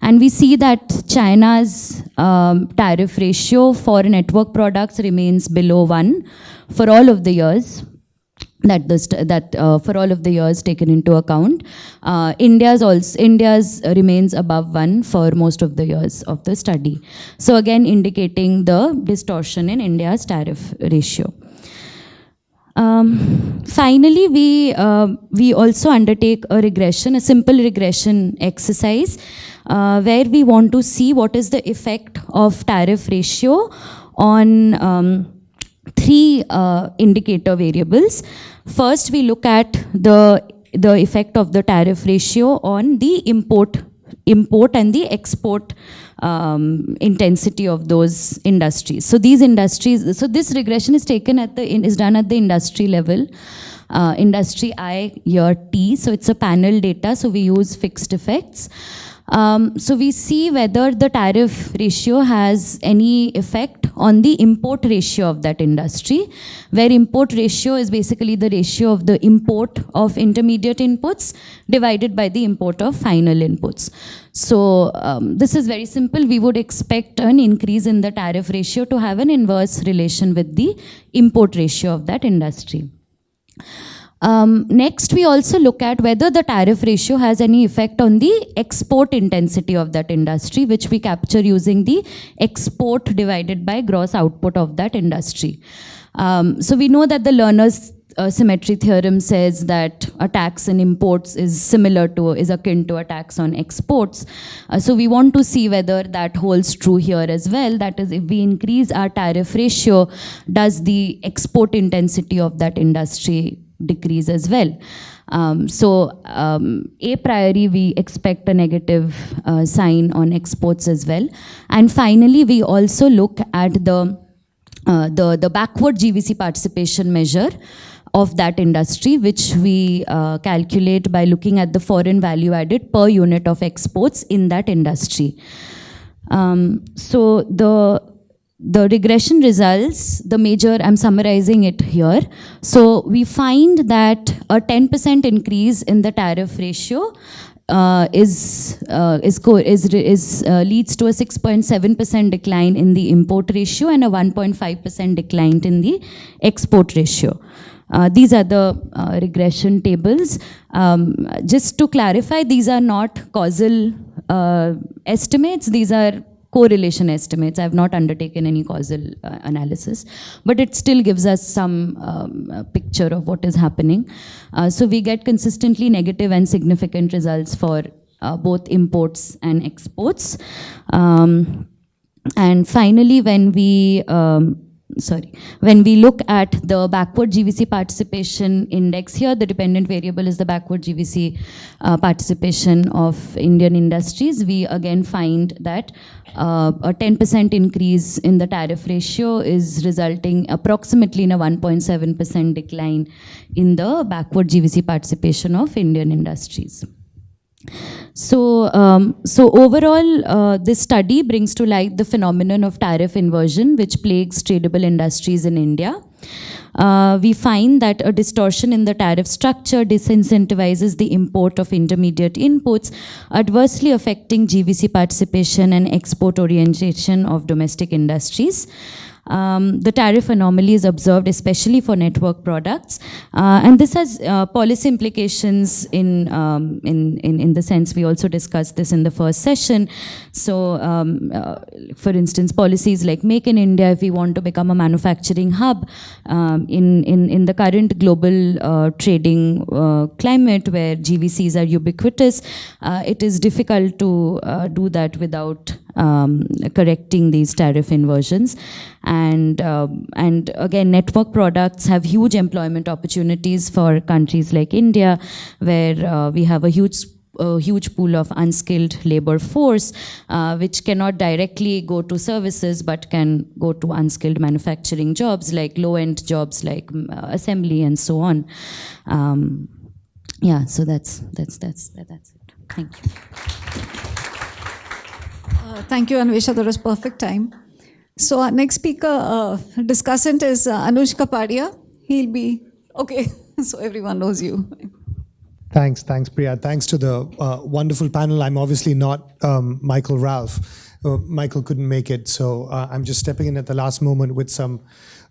And we see that China's tariff ratio for network products remains below 1 for all of the years. For all of the years taken into account. India's remains above 1 for most of the years of the study. So again, indicating the distortion in India's tariff ratio. Finally, we also undertake a simple regression exercise where we want to see what is the effect of tariff ratio on 3 indicator variables. First, we look at the effect of the tariff ratio on the import and the export intensity of those industries. So these industries, so this regression is taken is done at the industry level. Industry I, year T, so it's a panel data, so we use fixed effects. So we see whether the tariff ratio has any effect on the import ratio of that industry, where import ratio is basically the ratio of the import of intermediate inputs divided by the import of final inputs. So this is very simple. We would expect an increase in the tariff ratio to have an inverse relation with the import ratio of that industry. Next, we also look at whether the tariff ratio has any effect on the export intensity of that industry, which we capture using the export divided by gross output of that industry. So we know that the Lerner's symmetry theorem says that a tax on imports is akin to a tax on exports. So we want to see whether that holds true here as well. That is, if we increase our tariff ratio, does the export intensity of that industry decrease as well? A priori, we expect a negative sign on exports as well. And finally, we also look at the backward GVC participation measure of that industry, which we calculate by looking at the foreign value added per unit of exports in that industry. So the regression results, I'm summarizing it here. So we find that a 10% increase in the tariff ratio leads to a 6.7% decline in the import ratio and a 1.5% decline in the export ratio. These are the regression tables. Just to clarify, these are not causal estimates. These are correlation estimates. I have not undertaken any causal analysis, but it still gives us some picture of what is happening. So we get consistently negative and significant results for both imports and exports. And finally, when we look at the backward GVC participation index here, the dependent variable is the backward GVC participation of Indian industries. We again find that a 10% increase in the tariff ratio is resulting approximately in a 1.7% decline in the backward GVC participation of Indian industries. So overall, this study brings to light the phenomenon of tariff inversion, which plagues tradable industries in India. We find that a distortion in the tariff structure disincentivizes the import of intermediate inputs, adversely affecting GVC participation and export orientation of domestic industries. The tariff anomaly is observed especially for network products, and this has policy implications in the sense we also discussed this in the first session. So, for instance, policies like Make in India, if we want to become a manufacturing hub, in the current global trading climate where GVCs are ubiquitous, it is difficult to do that without correcting these tariff inversions. And again, network products have huge employment opportunities for countries like India, where we have a huge pool of unskilled labor force, which cannot directly go to services, but can go to unskilled manufacturing jobs, like low-end jobs like assembly and so on. Yeah, so that's it. Thank you. Thank you, Anvesha. That was perfect time. So our next speaker, discussant is Anuj Kapadia. He'll be, okay, so everyone knows you. Thanks, Priya. Thanks to the wonderful panel. I'm obviously not Michael Ralph. Michael couldn't make it, so I'm just stepping in at the last moment with some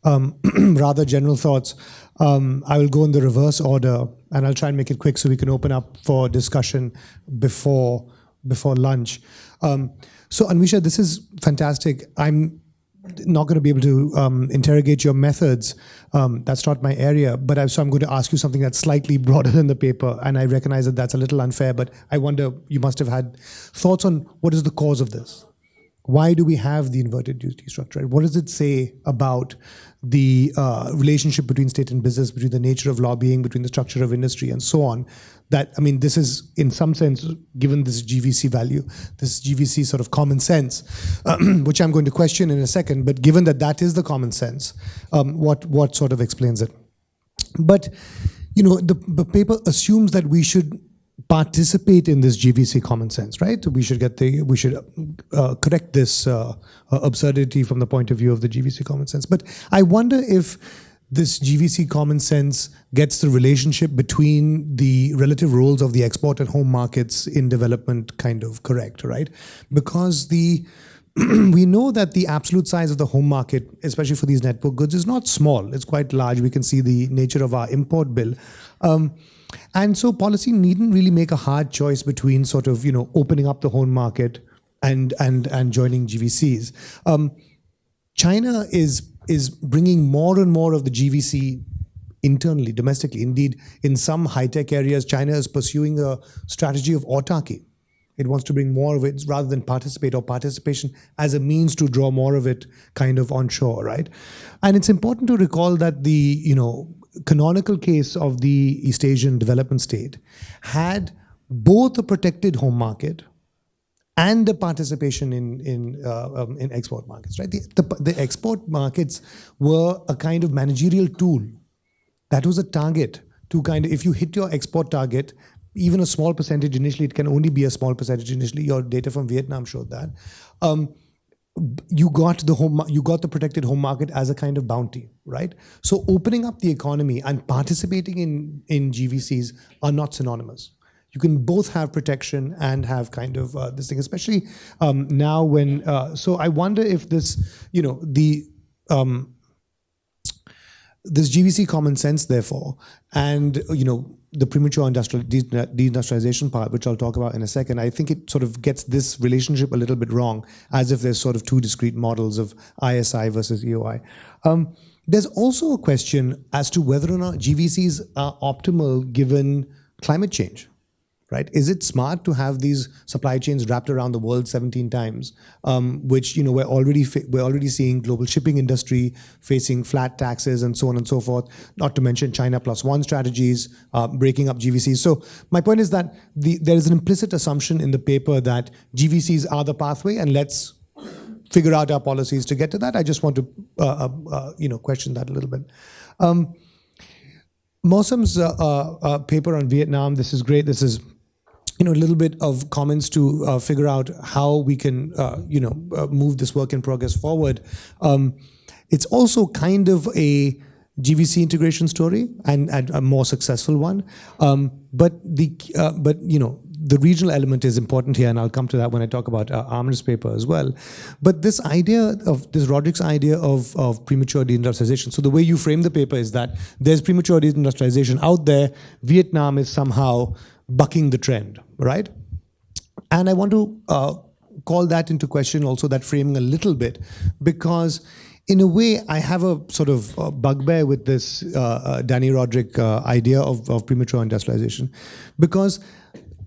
rather general thoughts. I will go in the reverse order, and I'll try and make it quick so we can open up for discussion before lunch. So Anvesha, this is fantastic. I'm not going to be able to interrogate your methods. That's not my area. But so I'm going to ask you something that's slightly broader than the paper. And I recognize that that's a little unfair, but I wonder, you must have had thoughts on what is the cause of this? Why do we have the inverted duty structure? What does it say about the relationship between state and business, between the nature of lobbying, between the structure of industry, and so on? That, I mean, this is, in some sense, given this GVC value, this GVC sort of common sense, which I'm going to question in a second, but given that that is the common sense, what sort of explains it? But, you know, the paper assumes that we should participate in this GVC common sense, right? We should correct this absurdity from the point of view of the GVC common sense. But I wonder if this GVC common sense gets the relationship between the relative roles of the export and home markets in development kind of correct, right? Because we know that the absolute size of the home market, especially for these network goods, is not small. It's quite large. We can see the nature of our import bill. And so policy needn't really make a hard choice between sort of, opening up the home market and joining GVCs. China is bringing more and more of the GVC internally, domestically. Indeed, in some high-tech areas, China is pursuing a strategy of autarky. It wants to bring more of it rather than participation as a means to draw more of it kind of onshore, right? And it's important to recall that the, canonical case of the East Asian development state had both a protected home market and the participation in export markets, right? The export markets were a kind of managerial tool. That was a target to kind of, if you hit your export target, even a small percentage initially, it can only be a small percentage initially. Your data from Vietnam showed that. You got the protected home market as a kind of bounty, right? So opening up the economy and participating in GVCs are not synonymous. You can both have protection and have kind of this thing, especially now when. So I wonder if this, this GVC common sense, therefore, and the premature deindustrialization part, which I'll talk about in a second, I think it sort of gets this relationship a little bit wrong, as if there's sort of two discrete models of ISI versus EOI. There's also a question as to whether or not GVCs are optimal given climate change. Right? Is it smart to have these supply chains wrapped around the world 17 times, which we're already seeing global shipping industry facing flat taxes and so on and so forth. Not to mention China plus one strategies, breaking up GVCs. So my point is that there is an implicit assumption in the paper that GVCs are the pathway, and let's figure out our policies to get to that. I just want to question that a little bit. Mausam's paper on Vietnam. This is great. This is a little bit of comments to figure out how we can, move this work in progress forward. It's also kind of a GVC integration story and a more successful one. But the regional element is important here, and I'll come to that when I talk about Armand's paper as well. But this Roderick's idea of premature deindustrialization. So the way you frame the paper is that there's premature deindustrialization out there. Vietnam is somehow bucking the trend, right? And I want to call that into question also, that framing a little bit, because in a way I have a sort of bugbear with this Danny Roderick idea of premature industrialization, because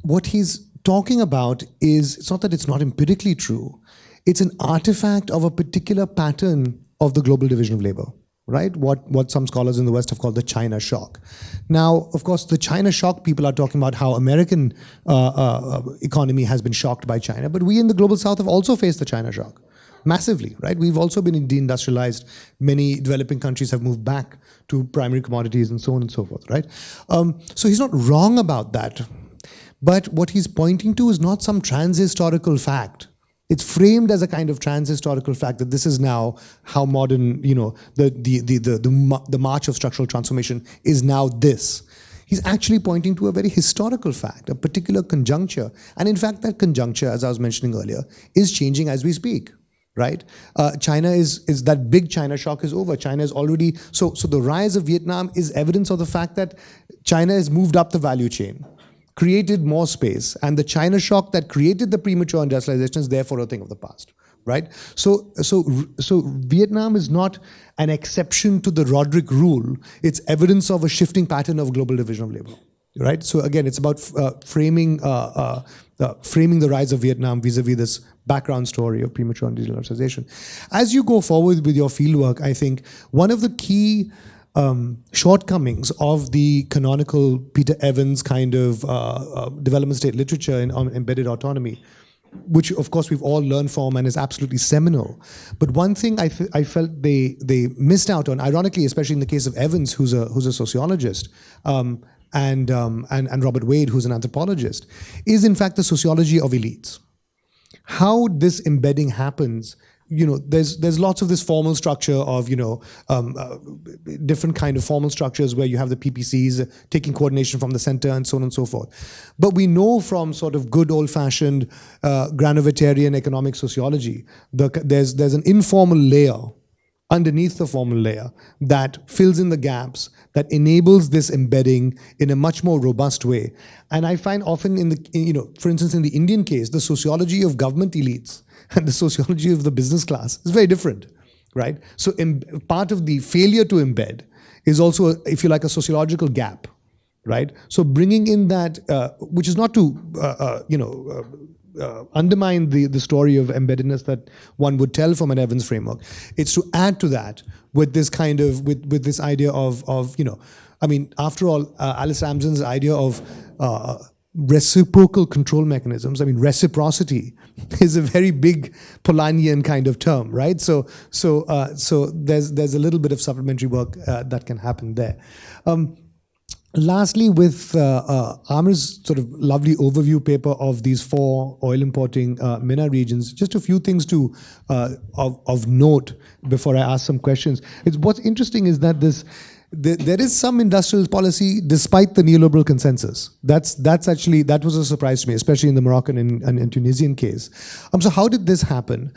what he's talking about is, it's not that it's not empirically true, it's an artifact of a particular pattern of the global division of labor. Right? What some scholars in the West have called the China shock. Now, of course, the China shock, people are talking about how American economy has been shocked by China, but we in the global South have also faced the China shock massively, right? We've also been deindustrialized. Many developing countries have moved back to primary commodities and so on and so forth, right? So he's not wrong about that, but what he's pointing to is not some trans-historical fact. It's framed as a kind of trans-historical fact that this is now how modern, the march of structural transformation is now this. He's actually pointing to a very historical fact, a particular conjuncture. And in fact, that conjuncture, as I was mentioning earlier, is changing as we speak, right? China is that big China shock is over. China is already, so the rise of Vietnam is evidence of the fact that China has moved up the value chain, created more space, and the China shock that created the premature industrialization is therefore a thing of the past, right? So Vietnam is not an exception to the Roderick rule. It's evidence of a shifting pattern of global division of labor, right? So again, it's about framing the rise of Vietnam vis-a-vis this background story of premature industrialization. As you go forward with your fieldwork, I think one of the key shortcomings of the canonical Peter Evans kind of development state literature on embedded autonomy, which of course we've all learned from and is absolutely seminal. But one thing I felt they missed out on, ironically, especially in the case of Evans, who's a sociologist, and Robert Wade, who's an anthropologist, is in fact the sociology of elites. How this embedding happens, there's lots of this formal structure of, different kind of formal structures where you have the PPCs taking coordination from the center and so on and so forth. But we know from sort of good old-fashioned Granovetarian economic sociology, there's an informal layer underneath the formal layer that fills in the gaps, that enables this embedding in a much more robust way. And I find often for instance, in the Indian case, the sociology of government elites and the sociology of the business class is very different, right? So part of the failure to embed is also, if you like, a sociological gap, right? So bringing in that, which is not to, undermine the story of embeddedness that one would tell from an Evans framework. It's to add to that with this kind of, with this idea of after all, Alice Ramsden's idea of reciprocal control mechanisms. I mean, reciprocity is a very big Polanyian kind of term, right? So there's a little bit of supplementary work that can happen there. Lastly, with Amir's sort of lovely overview paper of these 4 oil importing MENA regions, just a few things to of note before I ask some questions. What's interesting is that there is some industrial policy despite the neoliberal consensus. That was a surprise to me, especially in the Moroccan and Tunisian case. So how did this happen?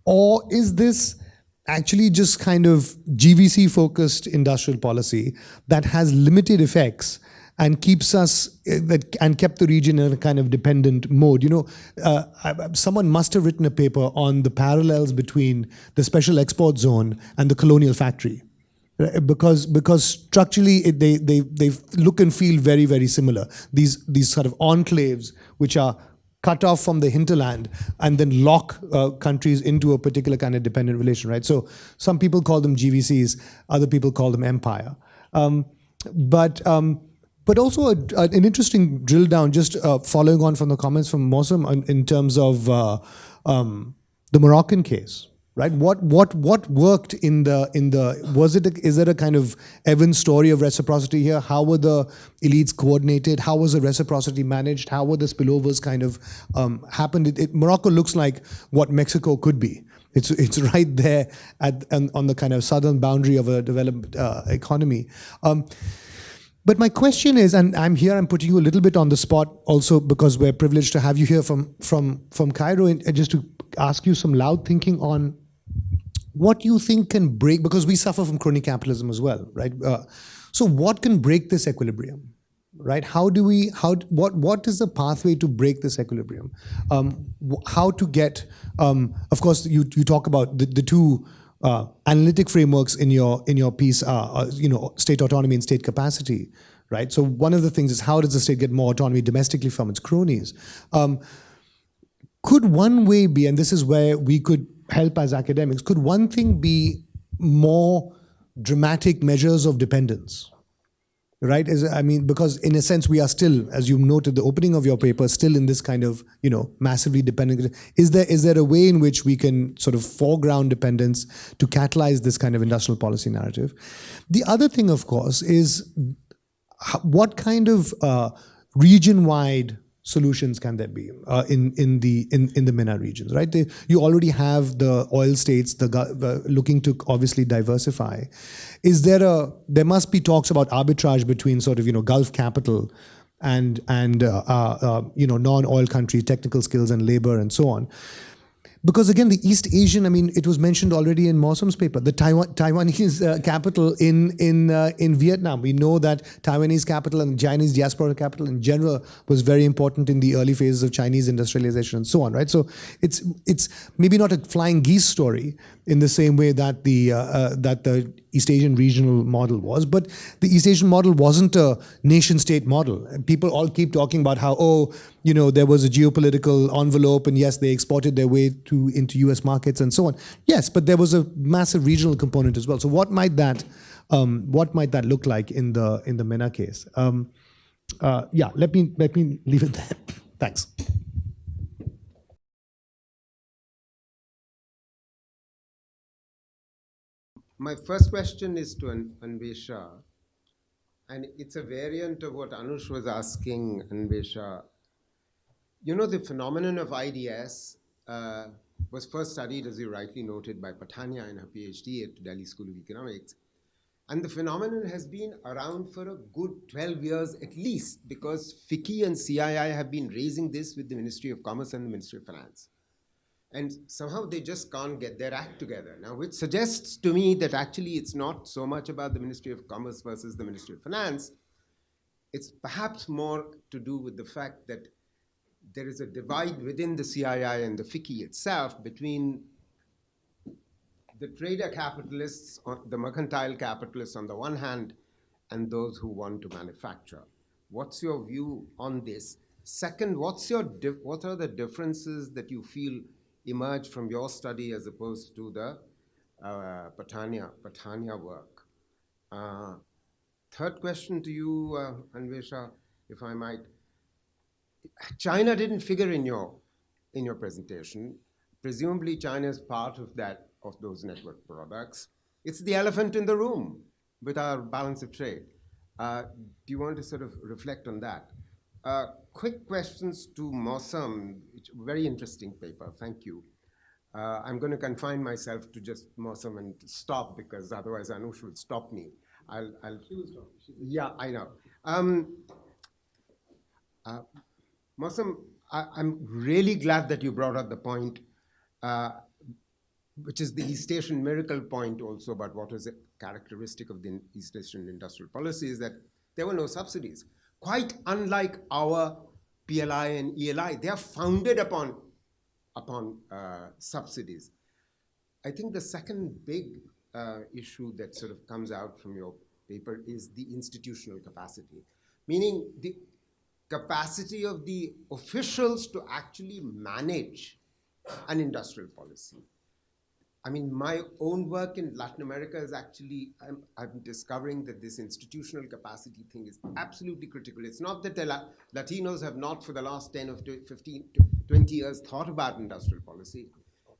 Or is this actually just kind of GVC-focused industrial policy that has limited effects and keeps us and kept the region in a kind of dependent mode? Someone must have written a paper on the parallels between the special export zone and the colonial factory, because structurally they look and feel very, very similar. These sort of enclaves which are cut off from the hinterland and then lock countries into a particular kind of dependent relation, right? So some people call them GVCs, other people call them empire. But also an interesting drill down, just following on from the comments from Mosam in terms of the Moroccan case, right? What worked in the is there a kind of Evans story of reciprocity here? How were the elites coordinated? How was the reciprocity managed? How were the spillovers kind of happened? Morocco looks like what Mexico could be. It's right there on the kind of southern boundary of a developed economy. But my question is, and I'm putting you a little bit on the spot also because we're privileged to have you here from Cairo, and just to ask you some loud thinking on what you think can break, because we suffer from crony capitalism as well, right? So what can break this equilibrium, right? What is the pathway to break this equilibrium? How to get, of course, you talk about the 2 analytic frameworks in your piece are, state autonomy and state capacity, right? So one of the things is, how does the state get more autonomy domestically from its cronies? Could one way be, and this is where we could help as academics, could one thing be more dramatic measures of dependence? Right? Because in a sense we are still, as you noted, the opening of your paper, still in this kind of, massively dependent. Is there a way in which we can sort of foreground dependence to catalyze this kind of industrial policy narrative? The other thing, of course, is what kind of region-wide solutions can there be in the MENA regions, right? You already have the oil states looking to obviously diversify. There must be talks about arbitrage between sort of Gulf capital and non-oil countries, technical skills and labor and so on. Because again, the East Asian, it was mentioned already in Mausam's paper, the Taiwanese capital in Vietnam. We know that Taiwanese capital and Chinese diaspora capital in general was very important in the early phases of Chinese industrialization and so on, right? So it's maybe not a flying geese story in the same way that the East Asian regional model was, but the East Asian model wasn't a nation-state model. People all keep talking about how, there was a geopolitical envelope, and yes, they exported their way into U.S. markets and so on. Yes, but there was a massive regional component as well. So what might that look like in the MENA case? Let me leave it there. Thanks. My first question is to Anvesha, and it's a variant of what Anush was asking Anvesha. The phenomenon of IDS was first studied, as you rightly noted, by Patania in her PhD at Delhi School of Economics. And the phenomenon has been around for a good 12 years at least, because FICCI and CII have been raising this with the Ministry of Commerce and the Ministry of Finance. And somehow they just can't get their act together. Now, which suggests to me that actually it's not so much about the Ministry of Commerce versus the Ministry of Finance. It's perhaps more to do with the fact that there is a divide within the CII and the FICCI itself between the trader capitalists, the mercantile capitalists on the one hand, and those who want to manufacture. What's your view on this? Second, what are the differences that you feel emerge from your study as opposed to the Patania work? Third question to you, Anvesha, if I might. China didn't figure in your presentation. Presumably, China is part of those network products. It's the elephant in the room with our balance of trade. Do you want to sort of reflect on that? Quick questions to Mosam, very interesting paper, thank you. I'm going to confine myself to just Mosam and stop because otherwise Anush will stop me. Yeah, I know. Mosam, I'm really glad that you brought up the point, which is the East Asian miracle point also about what is a characteristic of the East Asian industrial policy is that there were no subsidies. Quite unlike our PLI and ELI, they are founded upon subsidies. I think the second big issue that sort of comes out from your paper is the institutional capacity, meaning the capacity of the officials to actually manage an industrial policy. I mean, my own work in Latin America is actually, I'm discovering that this institutional capacity thing is absolutely critical. It's not that the Latinos have not for the last 10 or 15, 20 years thought about industrial policy.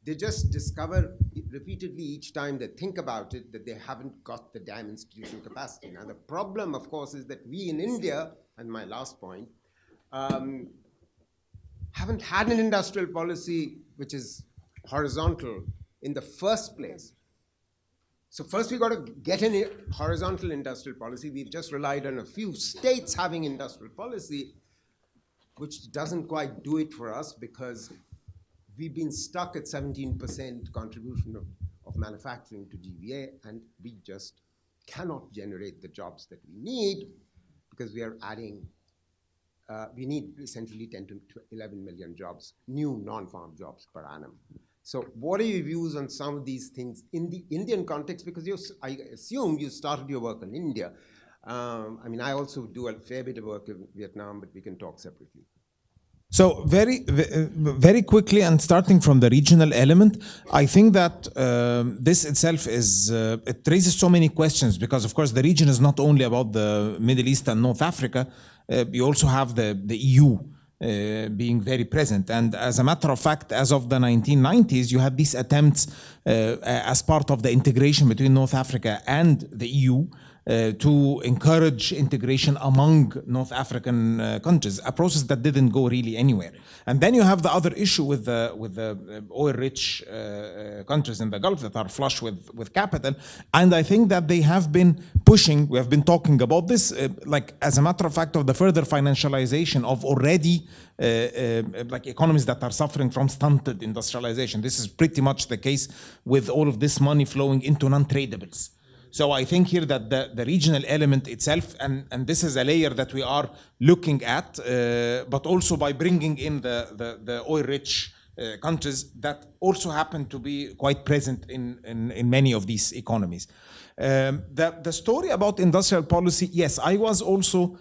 They just discover repeatedly each time they think about it that they haven't got the damn institutional capacity. Now, the problem, of course, is that we in India, and my last point, haven't had an industrial policy which is horizontal in the first place. So first we got to get a horizontal industrial policy. We've just relied on a few states having industrial policy, which doesn't quite do it for us because we've been stuck at 17% contribution of manufacturing to GVA, and we just cannot generate the jobs that we need because we are adding, we need essentially 10 to 11 million jobs, new non-farm jobs per annum. So what are your views on some of these things in the Indian context? Because I assume you started your work in India. I mean, I also do a fair bit of work in Vietnam, but we can talk separately. So very quickly, and starting from the regional element, I think that this itself is, it raises so many questions because, of course, the region is not only about the Middle East and North Africa. You also have the EU being very present. And as a matter of fact, as of the 1990s, you had these attempts as part of the integration between North Africa and the EU to encourage integration among North African countries, a process that didn't go really anywhere. And then you have the other issue with the oil-rich countries in the Gulf that are flush with capital. And I think that they have been pushing, we have been talking about this, like as a matter of fact, of the further financialization of already like economies that are suffering from stunted industrialization. This is pretty much the case with all of this money flowing into non-tradables. So I think here that the regional element itself, and this is a layer that we are looking at, but also by bringing in the oil-rich countries that also happen to be quite present in many of these economies. The story about industrial policy, yes, I was also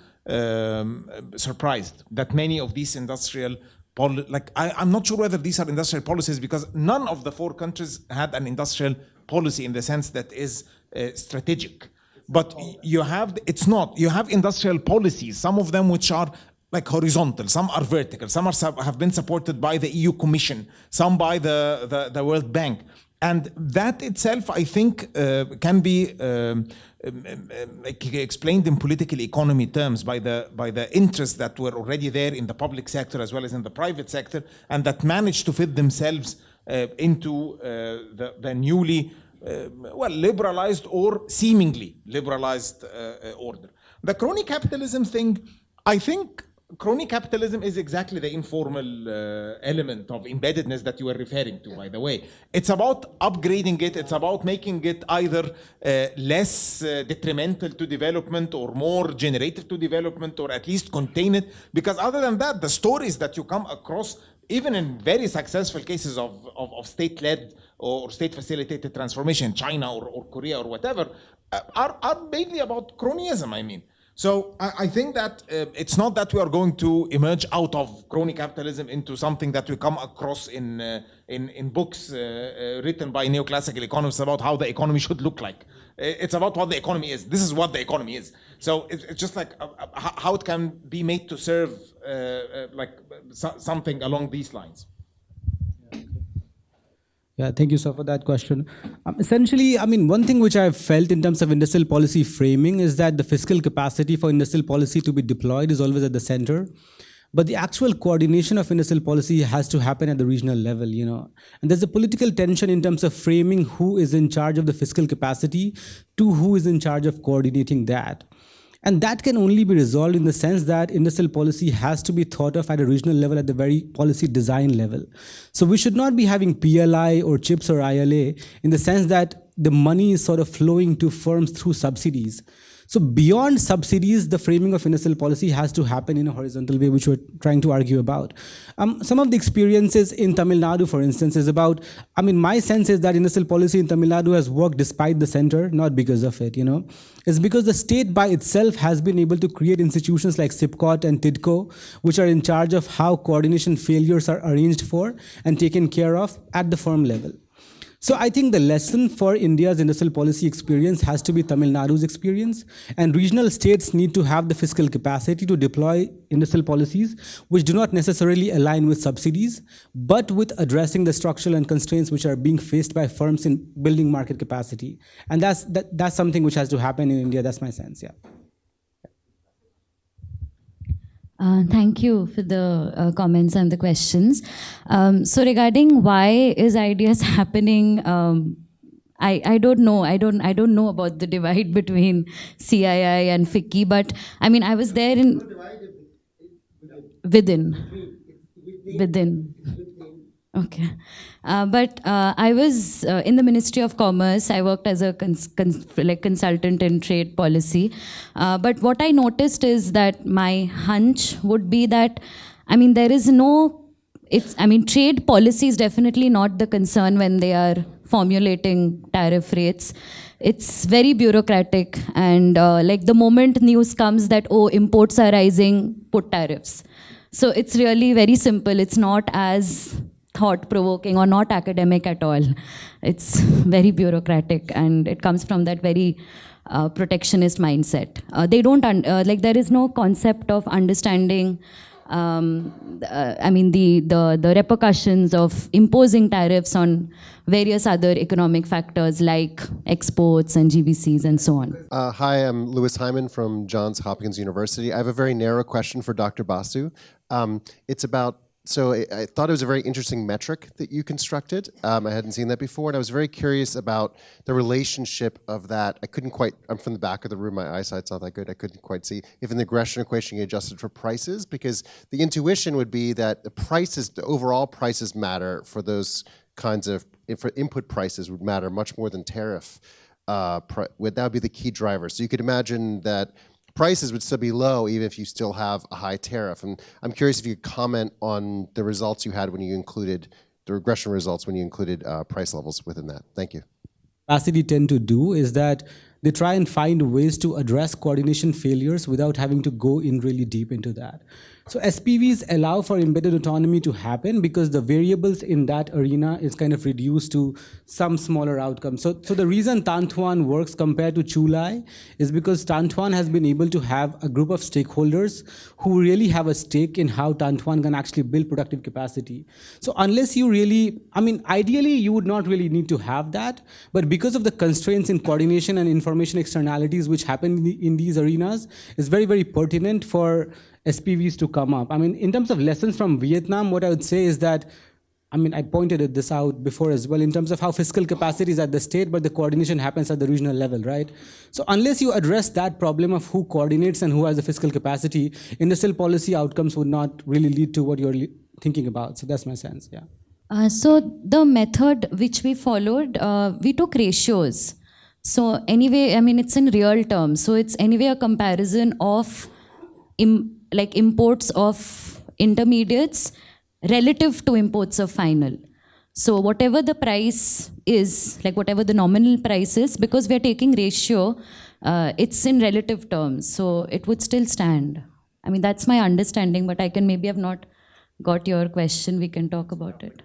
surprised that many of these industrial I'm not sure whether these are industrial policies because none of the four countries had an industrial policy in the sense that is strategic. But you have, it's not, you have industrial policies, some of them which are like horizontal, some are vertical, some have been supported by the EU Commission, some by the World Bank. And that itself, I think, can be explained in political economy terms by the interests that were already there in the public sector as well as in the private sector, and that managed to fit themselves into the newly liberalized or seemingly liberalized order. The crony capitalism thing, I think crony capitalism is exactly the informal element of embeddedness that you were referring to, by the way. It's about upgrading it. It's about making it either less detrimental to development or more generative to development, or at least contain it. Because other than that, the stories that you come across, even in very successful cases of state-led or state-facilitated transformation, China or Korea or whatever, are mainly about cronyism, I mean. So I think that it's not that we are going to emerge out of crony capitalism into something that we come across in books written by neoclassical economists about how the economy should look like. It's about what the economy is. This is what the economy is. So it's just like how it can be made to serve something along these lines. Yeah, thank you, sir, for that question. Essentially, I mean, one thing which I've felt in terms of industrial policy framing is that the fiscal capacity for industrial policy to be deployed is always at the center. But the actual coordination of industrial policy has to happen at the regional level, you know. And there's a political tension in terms of framing who is in charge of the fiscal capacity to who is in charge of coordinating that. And that can only be resolved in the sense that industrial policy has to be thought of at a regional level, at the very policy design level. So we should not be having PLI or CHIPS or ILA in the sense that the money is sort of flowing to firms through subsidies. So beyond subsidies, the framing of industrial policy has to happen in a horizontal way, which we're trying to argue about. Some of the experiences in Tamil Nadu, for instance, is about, I mean, my sense is that industrial policy in Tamil Nadu has worked despite the center, not because of it, you know. It's because the state by itself has been able to create institutions like SIPCOT and TIDCO, which are in charge of how coordination failures are arranged for and taken care of at the firm level. So I think the lesson for India's industrial policy experience has to be Tamil Nadu's experience, and regional states need to have the fiscal capacity to deploy industrial policies which do not necessarily align with subsidies, but with addressing the structural and constraints which are being faced by firms in building market capacity. And that's something which has to happen in India. That's my sense, yeah. Thank you for the comments and the questions. So regarding why is ideas happening, I don't know. I don't know about the divide between CII and FICCI, but I mean, I was there in within. Okay. But I was in the Ministry of Commerce. I worked as a consultant in trade policy. But what I noticed is that my hunch would be that, I mean, there is no, trade policy is definitely not the concern when they are formulating tariff rates. It's very bureaucratic, and like the moment news comes that, oh, imports are rising, put tariffs. So it's really very simple. It's not as thought-provoking or not academic at all. It's very bureaucratic, and it comes from that very protectionist mindset. They don't, there is no concept of understanding the repercussions of imposing tariffs on various other economic factors like exports and GVCs and so on. Hi, I'm Louis Hyman from Johns Hopkins University. I have a very narrow question for Dr. Basu. It's about, so I thought it was a very interesting metric that you constructed. I hadn't seen that before, and I was very curious about the relationship of that. I couldn't quite, I'm from the back of the room, my eyesight's not that good, I couldn't quite see if in the regression equation you adjusted for prices, because the intuition would be that the prices, the overall prices matter for those kinds of, for input prices would matter much more than tariff. That would be the key driver. So you could imagine that prices would still be low even if you still have a high tariff. And I'm curious if you could comment on the results you had when you included, the regression results when you included price levels within that. Thank you. Capacity tend to do is that they try and find ways to address coordination failures without having to go in really deep into that. So SPVs allow for embedded autonomy to happen because the variables in that arena is kind of reduced to some smaller outcomes. So the reason Tantuan works compared to Chulai is because Tantuan has been able to have a group of stakeholders who really have a stake in how Tantuan can actually build productive capacity. So unless you really, ideally you would not really need to have that, but because of the constraints in coordination and information externalities which happen in these arenas, it's very, very pertinent for SPVs to come up. In terms of lessons from Vietnam, what I would say is that I mean, I pointed this out before as well in terms of how fiscal capacity is at the state, but the coordination happens at the regional level, right? So unless you address that problem of who coordinates and who has the fiscal capacity, industrial policy outcomes would not really lead to what you're thinking about. So that's my sense, yeah. So the method which we followed, we took ratios. So anyway, I mean, it's in real terms. So it's anyway a comparison of imports of intermediates relative to imports of final. So whatever the price is, like whatever the nominal price is, because we're taking ratio, it's in relative terms. So it would still stand. I mean, that's my understanding, but I can maybe have not got your question. We can talk about it.